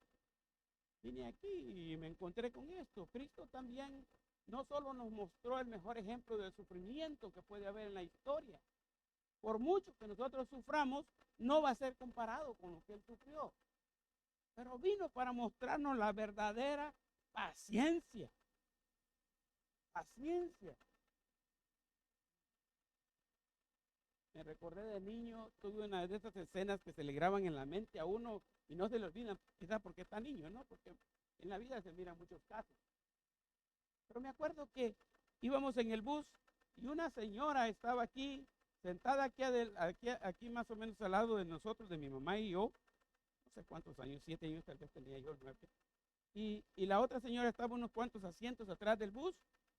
vine aquí y me encontré con esto. Cristo también no solo nos mostró el mejor ejemplo del sufrimiento que puede haber en la historia. Por mucho que nosotros suframos, no va a ser comparado con lo que Él sufrió. Pero vino para mostrarnos la verdadera paciencia. Paciencia. Me recordé de niño, tuve una de esas escenas que se le graban en la mente a uno y no se le olvidan, quizás porque está niño, ¿no? Porque en la vida se miran muchos casos. Pero me acuerdo que íbamos en el bus y una señora estaba aquí, sentada aquí más o menos al lado de nosotros, de mi mamá y yo, no sé cuántos años, 7 años tal vez tenía yo, 9. Y la otra señora estaba unos cuantos asientos atrás del bus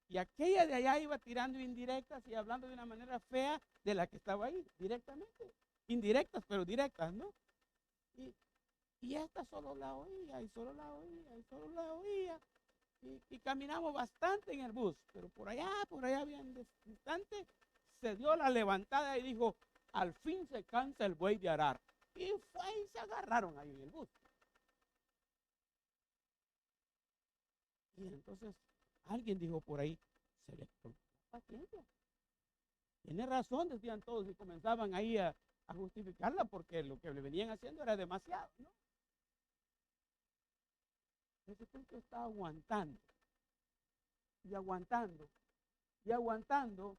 y aquella de allá iba tirando indirectas y hablando de una manera fea de la que estaba ahí, directamente. Indirectas, pero directas, ¿no? Y esta solo la oía, y solo la oía, y solo la oía. Y caminamos bastante en el bus, pero por allá bien distante, se dio la levantada y dijo, al fin se cansa el buey de arar. Y fue y se agarraron ahí en el bus. Y entonces, Alguien dijo por ahí, se les acabó la paciencia. Tiene razón, decían todos, y comenzaban ahí a justificarla porque lo que le venían haciendo era demasiado, ¿no? Jesucristo está aguantando y aguantando y aguantando,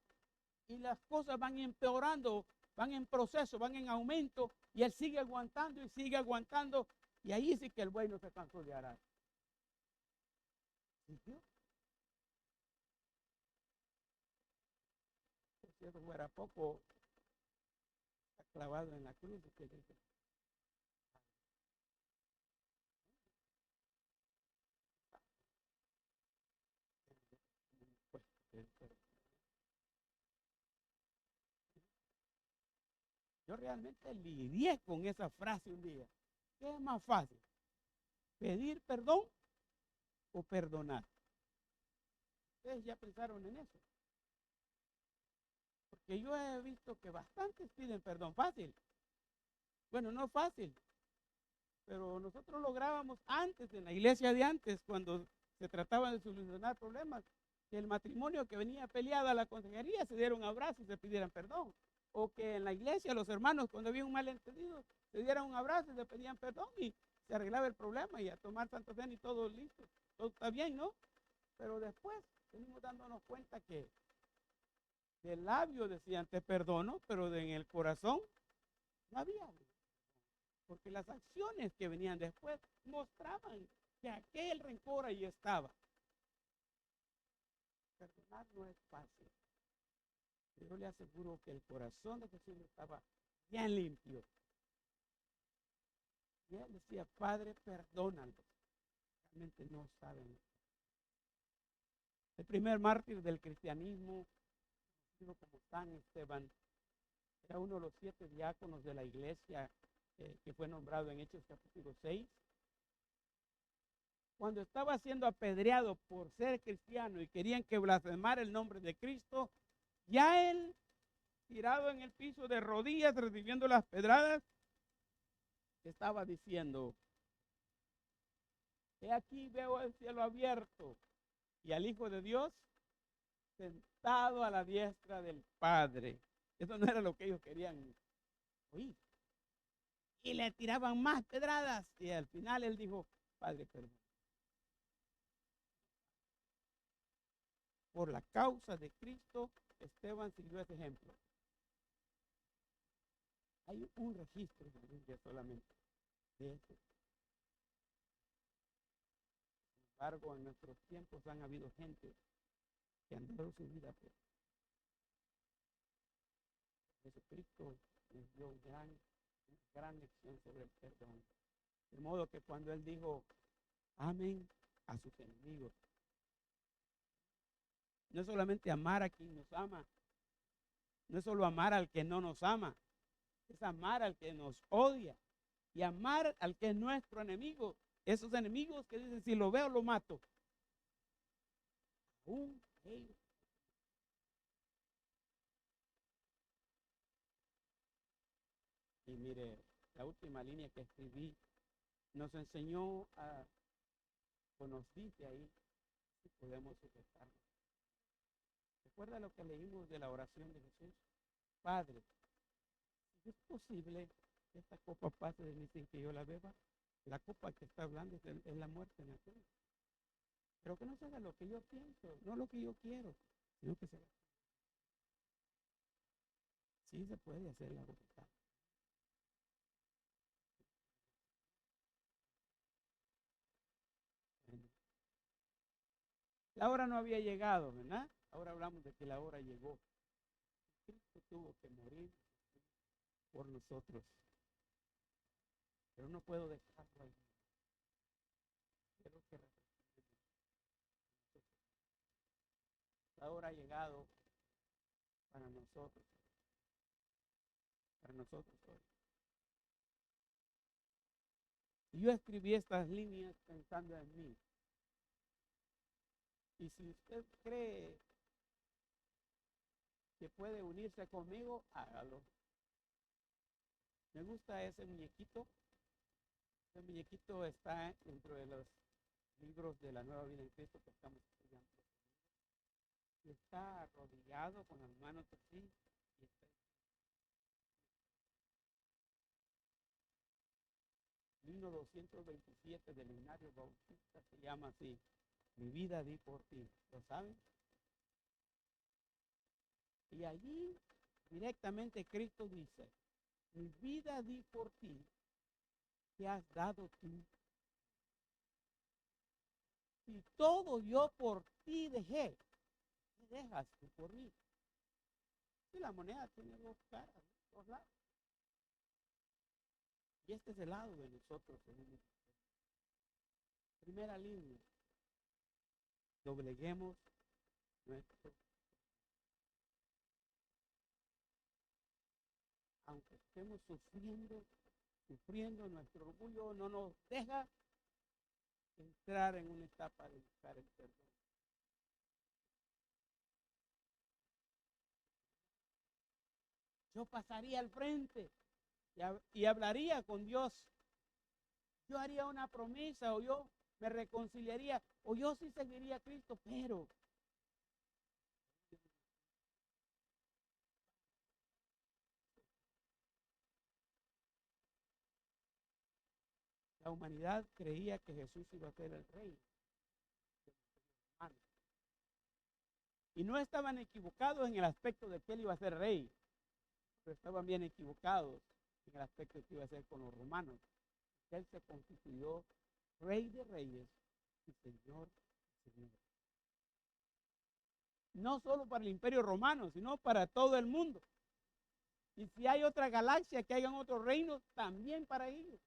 y las cosas van empeorando, van en proceso, van en aumento, y él sigue aguantando y sigue aguantando, y ahí sí que el buey no se cansó de arar. ¿Siguió? Si eso fuera poco, está clavado en la cruz. Que dice, pues, yo realmente lidié con esa frase un día. ¿Qué es más fácil? ¿Pedir perdón o perdonar? Ustedes ya pensaron en eso. Porque yo he visto que bastantes piden perdón fácil. Bueno, no fácil, pero nosotros lográbamos antes, en la iglesia de antes, cuando se trataba de solucionar problemas, que el matrimonio que venía peleado a la consejería se dieran abrazos y se pidieran perdón. O que en la iglesia los hermanos, cuando había un malentendido, se dieran un abrazo y se pedían perdón y se arreglaba el problema, y a tomar Santa Cena y todo listo. Todo está bien, ¿no? Pero después venimos dándonos cuenta que del labio decían te perdono, pero en el corazón no había. Porque las acciones que venían después mostraban que aquel rencor ahí estaba. Perdonar no es fácil. Yo le aseguro que el corazón de Jesús estaba bien limpio. Y él decía, Padre, perdónalo. Realmente no saben. El primer mártir del cristianismo, conocido como San Esteban, era uno de los 7 diáconos de la iglesia que fue nombrado en Hechos capítulo 6. Cuando estaba siendo apedreado por ser cristiano y querían que blasfemara el nombre de Cristo, ya él, tirado en el piso de rodillas, recibiendo las pedradas, estaba diciendo, he aquí veo el cielo abierto y al Hijo de Dios sentado a la diestra del Padre. Eso no era lo que ellos querían oír. Y le tiraban más pedradas, y al final él dijo, Padre, perdón. Por la causa de Cristo, Esteban siguió ese ejemplo. Hay un registro en la Biblia solamente de eso. Sin embargo, en nuestros tiempos han habido gente que han dado su vida por Jesucristo. Les dio una gran lección sobre el perdón. De modo que cuando él dijo, amen a sus enemigos, no es solamente amar a quien nos ama, no es solo amar al que no nos ama, es amar al que nos odia y amar al que es nuestro enemigo. Esos enemigos que dicen, si lo veo, lo mato. Aún ellos. Y mire, la última línea que escribí nos enseñó o nos dice ahí que podemos sujetarnos. ¿Recuerda lo que leímos de la oración de Jesús? Padre, ¿es posible que esta copa pase de mí sin que yo la beba? La copa que está hablando es la muerte en la cruz. Pero que no se haga lo que yo pienso, no lo que yo quiero, sino que se haga. Sí se puede hacer la voluntad. Bueno, la hora no había llegado, ¿verdad? Ahora hablamos de que la hora llegó. Cristo tuvo que morir por nosotros. Pero no puedo dejarlo ahí. Quiero que reflexionemos. La hora ha llegado para nosotros hoy. Y yo escribí estas líneas pensando en mí. Y si usted cree que puede unirse conmigo, hágalo. Me gusta ese muñequito. Ese muñequito está dentro de los libros de la Nueva Vida en Cristo que estamos estudiando. y está arrodillado con las manos así y está 1227 del Ignacio Bautista se llama así: mi vida di por ti. ¿Lo saben? Y allí directamente Cristo dice: mi vida di por ti, que has dado tú. Y todo yo por ti dejé, ¿qué dejas tú por mí? Y la moneda tiene dos caras, dos lados. Y este es el lado de nosotros. Primera línea: dobleguemos nuestro, aunque estemos sufriendo, nuestro orgullo no nos deja entrar en una etapa de buscar el perdón. Yo pasaría al frente y hablaría con Dios. Yo haría una promesa, o yo me reconciliaría, o yo sí seguiría a Cristo, pero la humanidad creía que Jesús iba a ser el rey. Y no estaban equivocados en el aspecto de que él iba a ser rey, pero estaban bien equivocados en el aspecto de que iba a ser con los romanos. Él se constituyó Rey de Reyes y Señor de Señores. No solo para el Imperio Romano, sino para todo el mundo. Y si hay otra galaxia, que hayan otros reinos, también para ellos.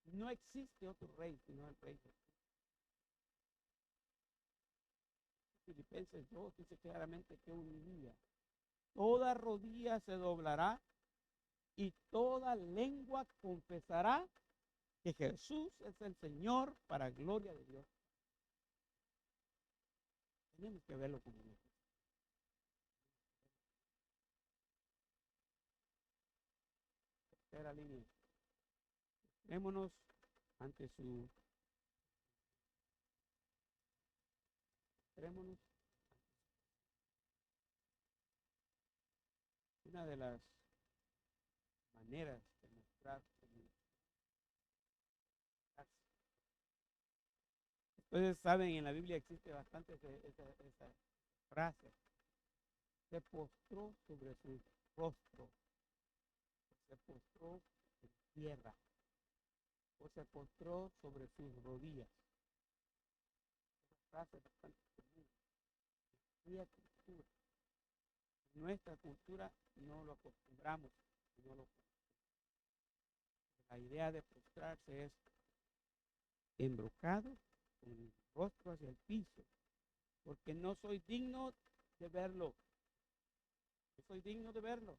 No existe otro rey, sino el Rey Jesús. Filipenses 2 dice claramente que un día toda rodilla se doblará y toda lengua confesará que Jesús es el Señor, para gloria de Dios. Tenemos que verlo como eso. Tercera línea: postrémonos ante su postrémonos. Una de las maneras de mostrar ustedes saben, en la Biblia existe bastante esa frase: se postró sobre su rostro, se postró en tierra, o se postró sobre sus rodillas. Esa frase es bastante común. Nuestra cultura no lo acostumbramos, no lo. La idea de postrarse es embrocado, con el rostro hacia el piso, porque no soy digno de verlo. No soy digno de verlo.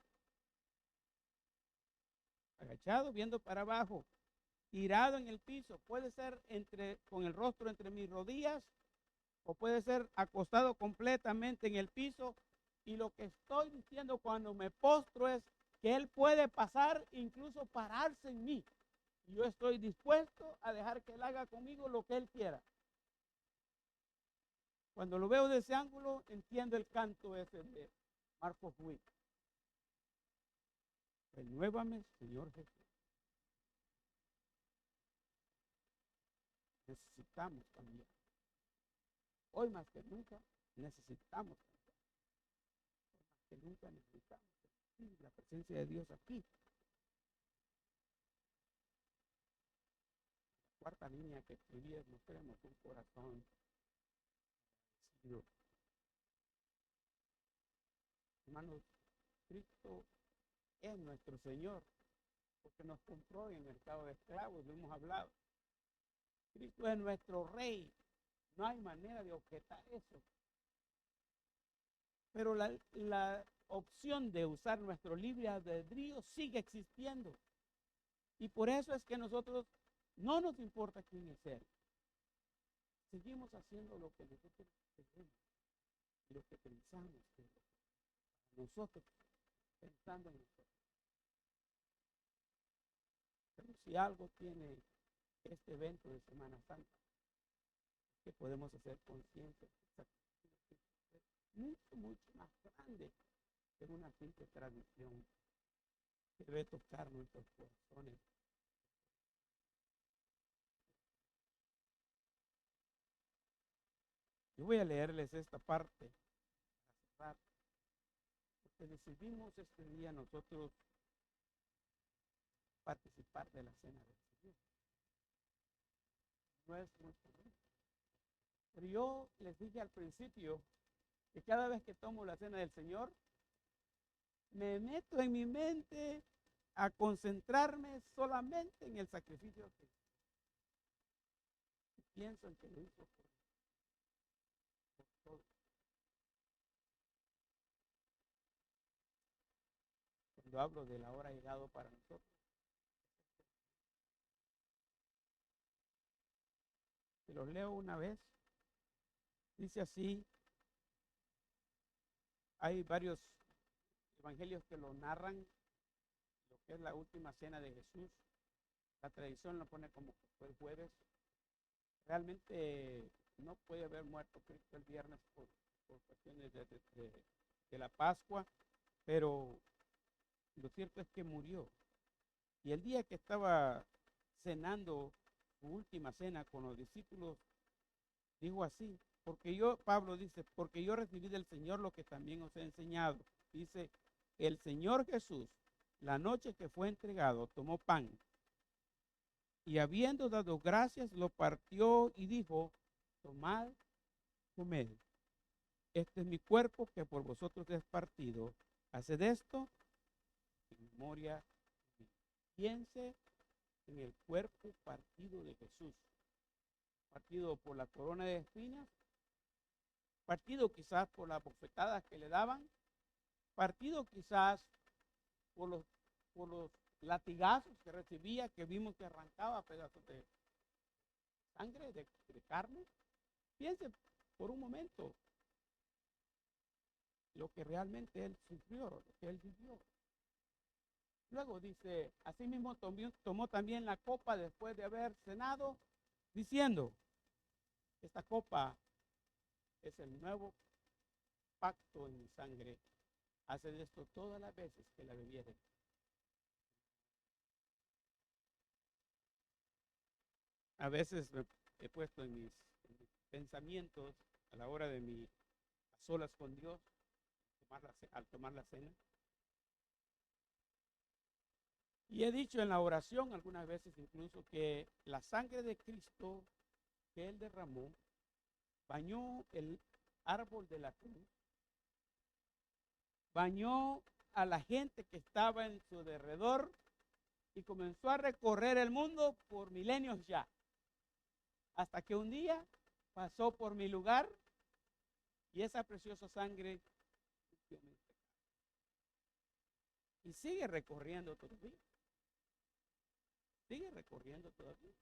Agachado, viendo para abajo, tirado en el piso. Puede ser con el rostro entre mis rodillas, o puede ser acostado completamente en el piso. Y lo que estoy diciendo cuando me postro es que Él puede pasar, incluso pararse en mí. Y yo estoy dispuesto a dejar que Él haga conmigo lo que Él quiera. Cuando lo veo de ese ángulo, entiendo el canto ese de Marcos Witt. Renuévame, Señor Jesús. Necesitamos cambiar. Hoy más que nunca necesitamos cambiar. Hoy más que nunca necesitamos la presencia de Dios aquí. La cuarta línea que escribí es: mostremos un corazón agradecido. Hermanos, Cristo es nuestro Señor, porque nos compró en el mercado de esclavos, lo hemos hablado. Cristo es nuestro Rey. No hay manera de objetar eso. Pero la opción de usar nuestro libre albedrío sigue existiendo. Y por eso es que nosotros no nos importa quién es Él. Seguimos haciendo lo que nosotros queremos, lo que pensamos que es nosotros, pensando en nosotros. Pero si algo tiene este evento de Semana Santa, que podemos hacer conciencia mucho, mucho más grande que una simple tradición que debe tocar nuestros corazones. Yo voy a leerles esta parte para cerrar, porque decidimos este día nosotros participar de la cena del Señor. No es muy común. Pero yo les dije al principio que cada vez que tomo la cena del Señor, me meto en mi mente a concentrarme solamente en el sacrificio de Cristo. Y pienso en que lo hizo por todo. Cuando hablo de la hora llegado para nosotros, se los leo una vez. Dice así, hay varios evangelios que lo narran, lo que es la última cena de Jesús. La tradición lo pone como que fue el jueves. Realmente no puede haber muerto Cristo el viernes por cuestiones de la Pascua, pero lo cierto es que murió. Y el día que estaba cenando su última cena con los discípulos, dijo así, Pablo dice, porque yo recibí del Señor lo que también os he enseñado. Dice, el Señor Jesús, la noche que fue entregado, tomó pan y habiendo dado gracias, lo partió y dijo, tomad, comed. Este es mi cuerpo que por vosotros es partido. Haced esto en memoria de mí. Piense en el cuerpo partido de Jesús. Partido por la corona de espinas, partido quizás por las bofetadas que le daban, partido quizás por los latigazos que recibía, que vimos que arrancaba pedazos de sangre, de carne. Piense por un momento lo que realmente él sufrió, lo que él vivió. Luego dice, asimismo tomó también la copa después de haber cenado, diciendo, esta copa es el nuevo pacto en mi sangre. Haced esto todas las veces que la bebieren. A veces me he puesto en mis pensamientos a la hora de mi a solas con Dios, al tomar la cena. Y he dicho en la oración algunas veces incluso que la sangre de Cristo que Él derramó bañó el árbol de la cruz, bañó a la gente que estaba en su derredor y comenzó a recorrer el mundo por milenios ya, hasta que un día pasó por mi lugar y esa preciosa sangre y sigue recorriendo todavía. Sigue recorriendo todavía.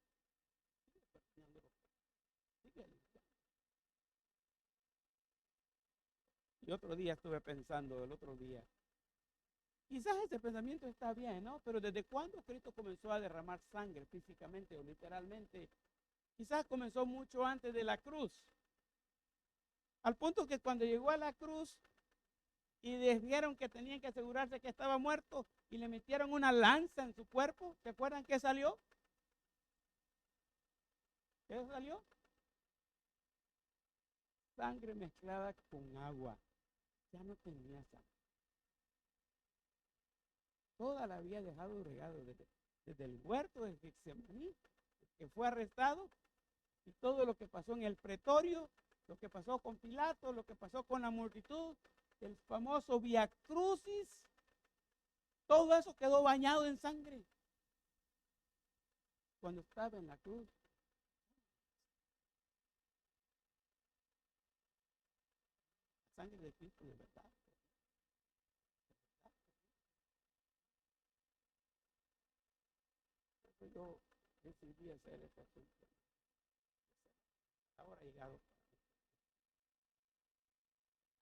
Sigue limpiando. Y otro día estuve pensando, el otro día, quizás ese pensamiento está bien, ¿no? Pero ¿desde cuándo Cristo comenzó a derramar sangre físicamente o literalmente? Quizás comenzó mucho antes de la cruz. Al punto que cuando llegó a la cruz y dijeron que tenían que asegurarse que estaba muerto y le metieron una lanza en su cuerpo, ¿se acuerdan qué salió? ¿Qué salió? Sangre mezclada con agua. Ya no tenía sangre. Toda la había dejado regado desde el huerto de Getsemaní, que fue arrestado, y todo lo que pasó en el pretorio, lo que pasó con Pilato, lo que pasó con la multitud, el famoso Via Crucis, todo eso quedó bañado en sangre. Cuando estaba en la cruz. La sangre de Cristo de verdad. Entonces yo decidí hacer esta asunto. Ahora ha llegado.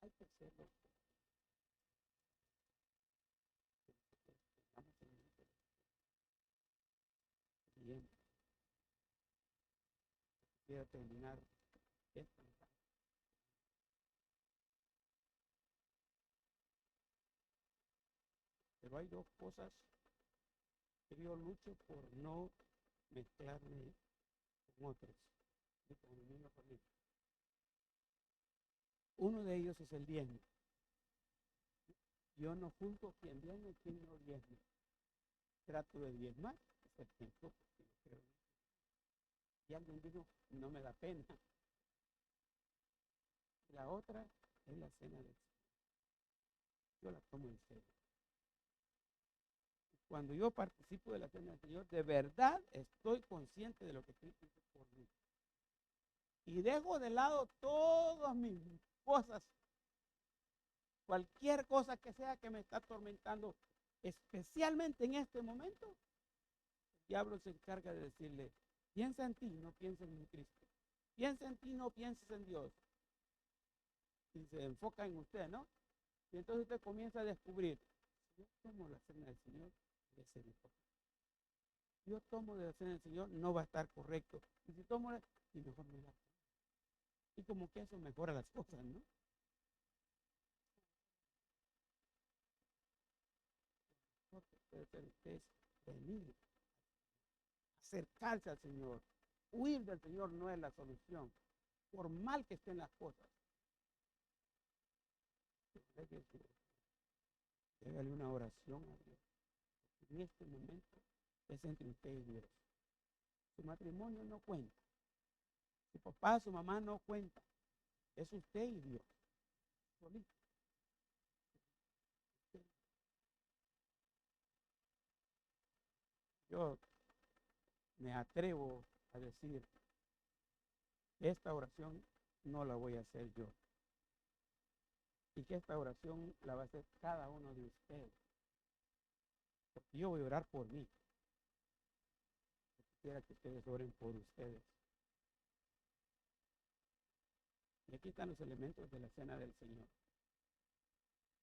Hay que hacerlo. Bien. Quiero terminar esta Pero hay dos cosas que yo lucho por no mezclarme con otros, ni con mi misma familia. Uno de ellos es el diezmo. Yo no juzgo quién diezma y quién no diezma. Trato de diezmar, es el tiempo, porque yo creo. Y alguien dijo, no me da pena. La otra es la cena del Señor. Yo la tomo en serio. Cuando yo participo de la cena del Señor, de verdad estoy consciente de lo que Cristo hizo por mí. Y dejo de lado todas mis cosas, cualquier cosa que sea que me está atormentando, especialmente en este momento. El diablo se encarga de decirle, piensa en ti, no pienses en Cristo. Piensa en ti, no pienses en Dios. Y se enfoca en usted, ¿no? Y entonces usted comienza a descubrir, si yo tomo la cena del Señor, voy a ser mejor. Si yo tomo de la cena del Señor, no va a estar correcto. Y si tomo, y mejor me la. Y como que eso mejora las cosas, ¿no? Lo que puede hacer usted es venir, acercarse al Señor. Huir del Señor no es la solución, por mal que estén las cosas. Hágale una oración a Dios. En este momento es entre usted y Dios. Su matrimonio no cuenta. Su papá, su mamá no cuenta. Es usted y Dios. Solito. Yo me atrevo a decir, esta oración no la voy a hacer yo. Y que esta oración la va a hacer cada uno de ustedes. Porque yo voy a orar por mí. Quisiera que ustedes oren por ustedes. Y aquí están los elementos de la cena del Señor.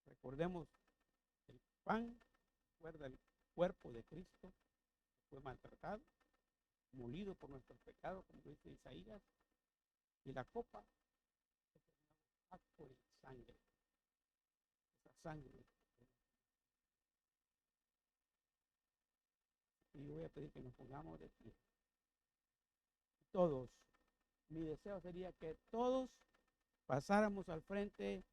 Recordemos, el pan recuerda el cuerpo de Cristo, que fue maltratado, molido por nuestros pecados, como dice Isaías, y la copa es el nuevo pacto de sangre. Esa sangre. Y yo voy a pedir que nos pongamos de pie. Todos, mi deseo sería que todos pasáramos al frente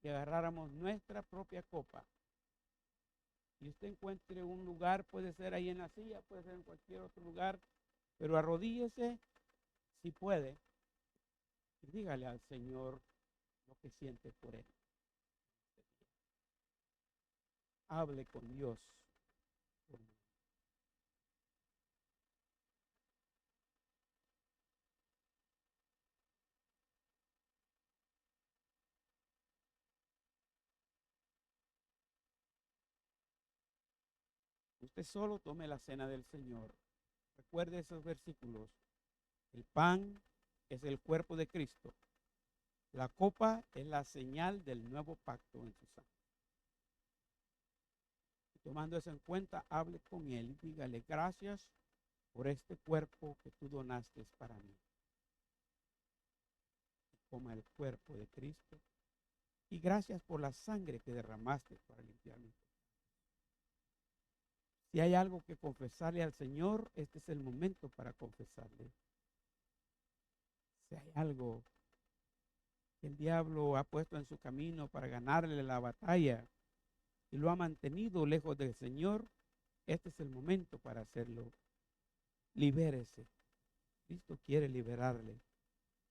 y agarráramos nuestra propia copa. Y usted encuentre un lugar, puede ser ahí en la silla, puede ser en cualquier otro lugar, pero arrodíllese si puede y dígale al Señor lo que siente por él. Hable con Dios. Usted solo tome la cena del Señor. Recuerde esos versículos. El pan es el cuerpo de Cristo. La copa es la señal del nuevo pacto en su sangre. Y tomando eso en cuenta, hable con él y dígale, gracias por este cuerpo que tú donaste para mí. Y coma el cuerpo de Cristo. Y gracias por la sangre que derramaste para limpiarme. Si hay algo que confesarle al Señor, este es el momento para confesarle. Si hay algo que el diablo ha puesto en su camino para ganarle la batalla y lo ha mantenido lejos del Señor, este es el momento para hacerlo. Libérese. Cristo quiere liberarle,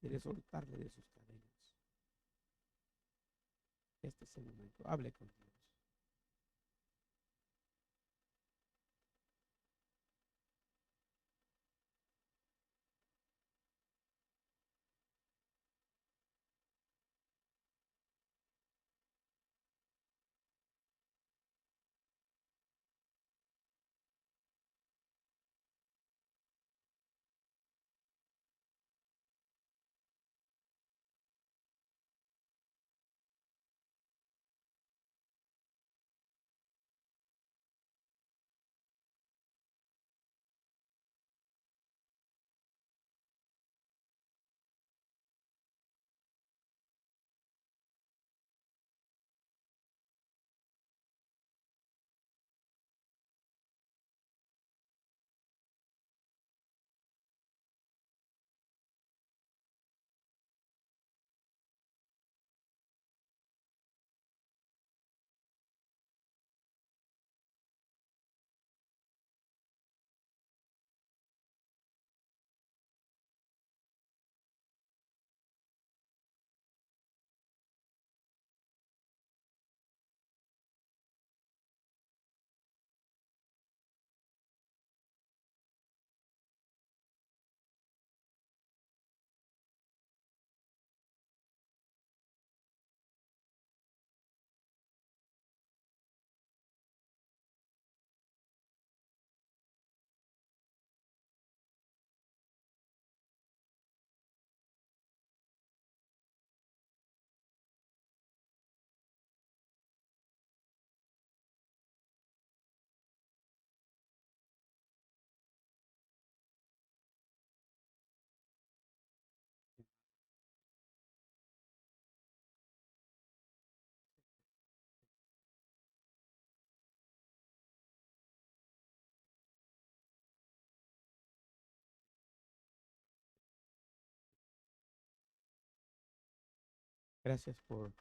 quiere soltarle de sus cadenas. Este es el momento. Hable con Dios. Gracias por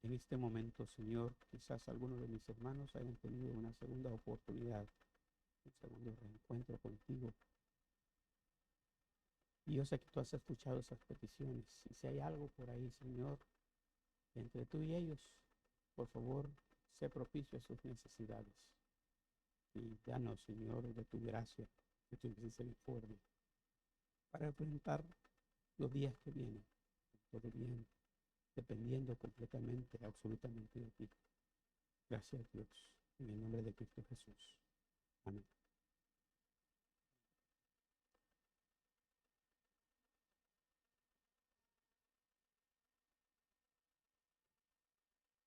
en este momento, Señor, quizás algunos de mis hermanos hayan tenido una segunda oportunidad, un segundo reencuentro contigo. Y yo sé que tú has escuchado esas peticiones. Y si hay algo por ahí, Señor, entre tú y ellos, por favor, sé propicio a sus necesidades. Y danos, Señor, de tu gracia, de tu misericordia, para enfrentar los días que vienen, todo bien, dependiendo completamente, absolutamente de ti. Gracias, Dios, en el nombre de Cristo Jesús. Amén.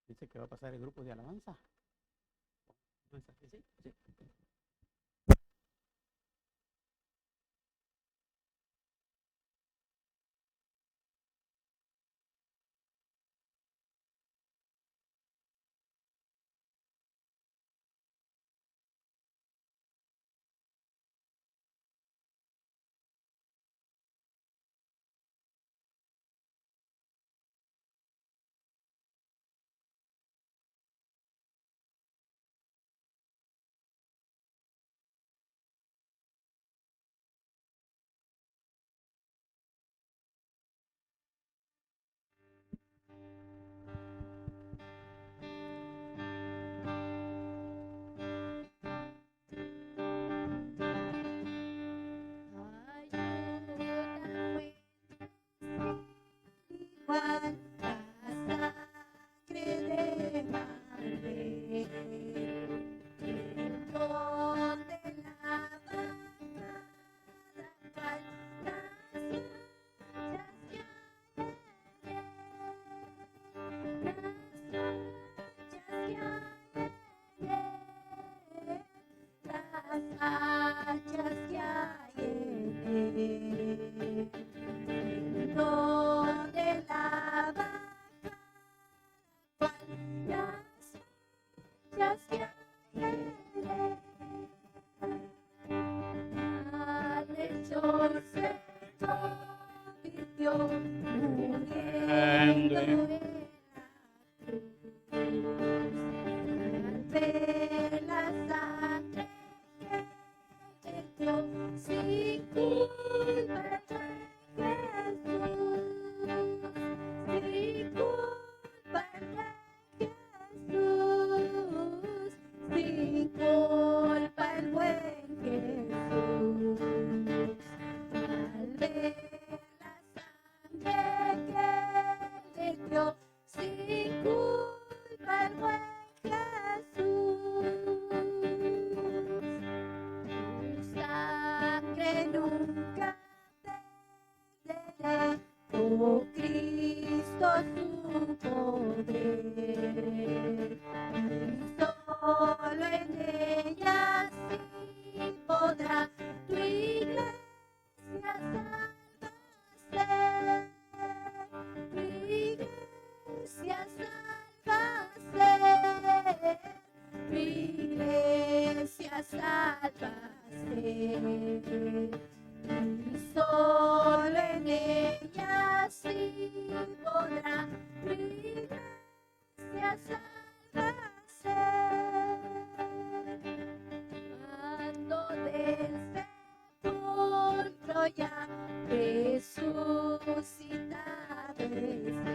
Dice que va a pasar el grupo de alabanza. Mensaje, sí, sí. Igual la sangre de Manuel, donde lava cada cual las manchas que hay en él, donde lava cada cual las manchas que hay en él. Al hecho se convirtió, muriendo en la cruz. Al ver la sangre que vertió sin culpa el Rey Jesús, sin culpa el Rey Jesús, sin culpa el buen Jesús. Al ver la sangre que vertió sin culpa el buen Jesús, tu sangre nunca perderá, oh Cristo, su poder. Solo en ella sí podrá tu iglesia salvarse, tu iglesia salvarse, tu iglesia salvarse. Y solo en ella sí podrá tu iglesia salvarse. Cuando del sepulcro ya resucitado está,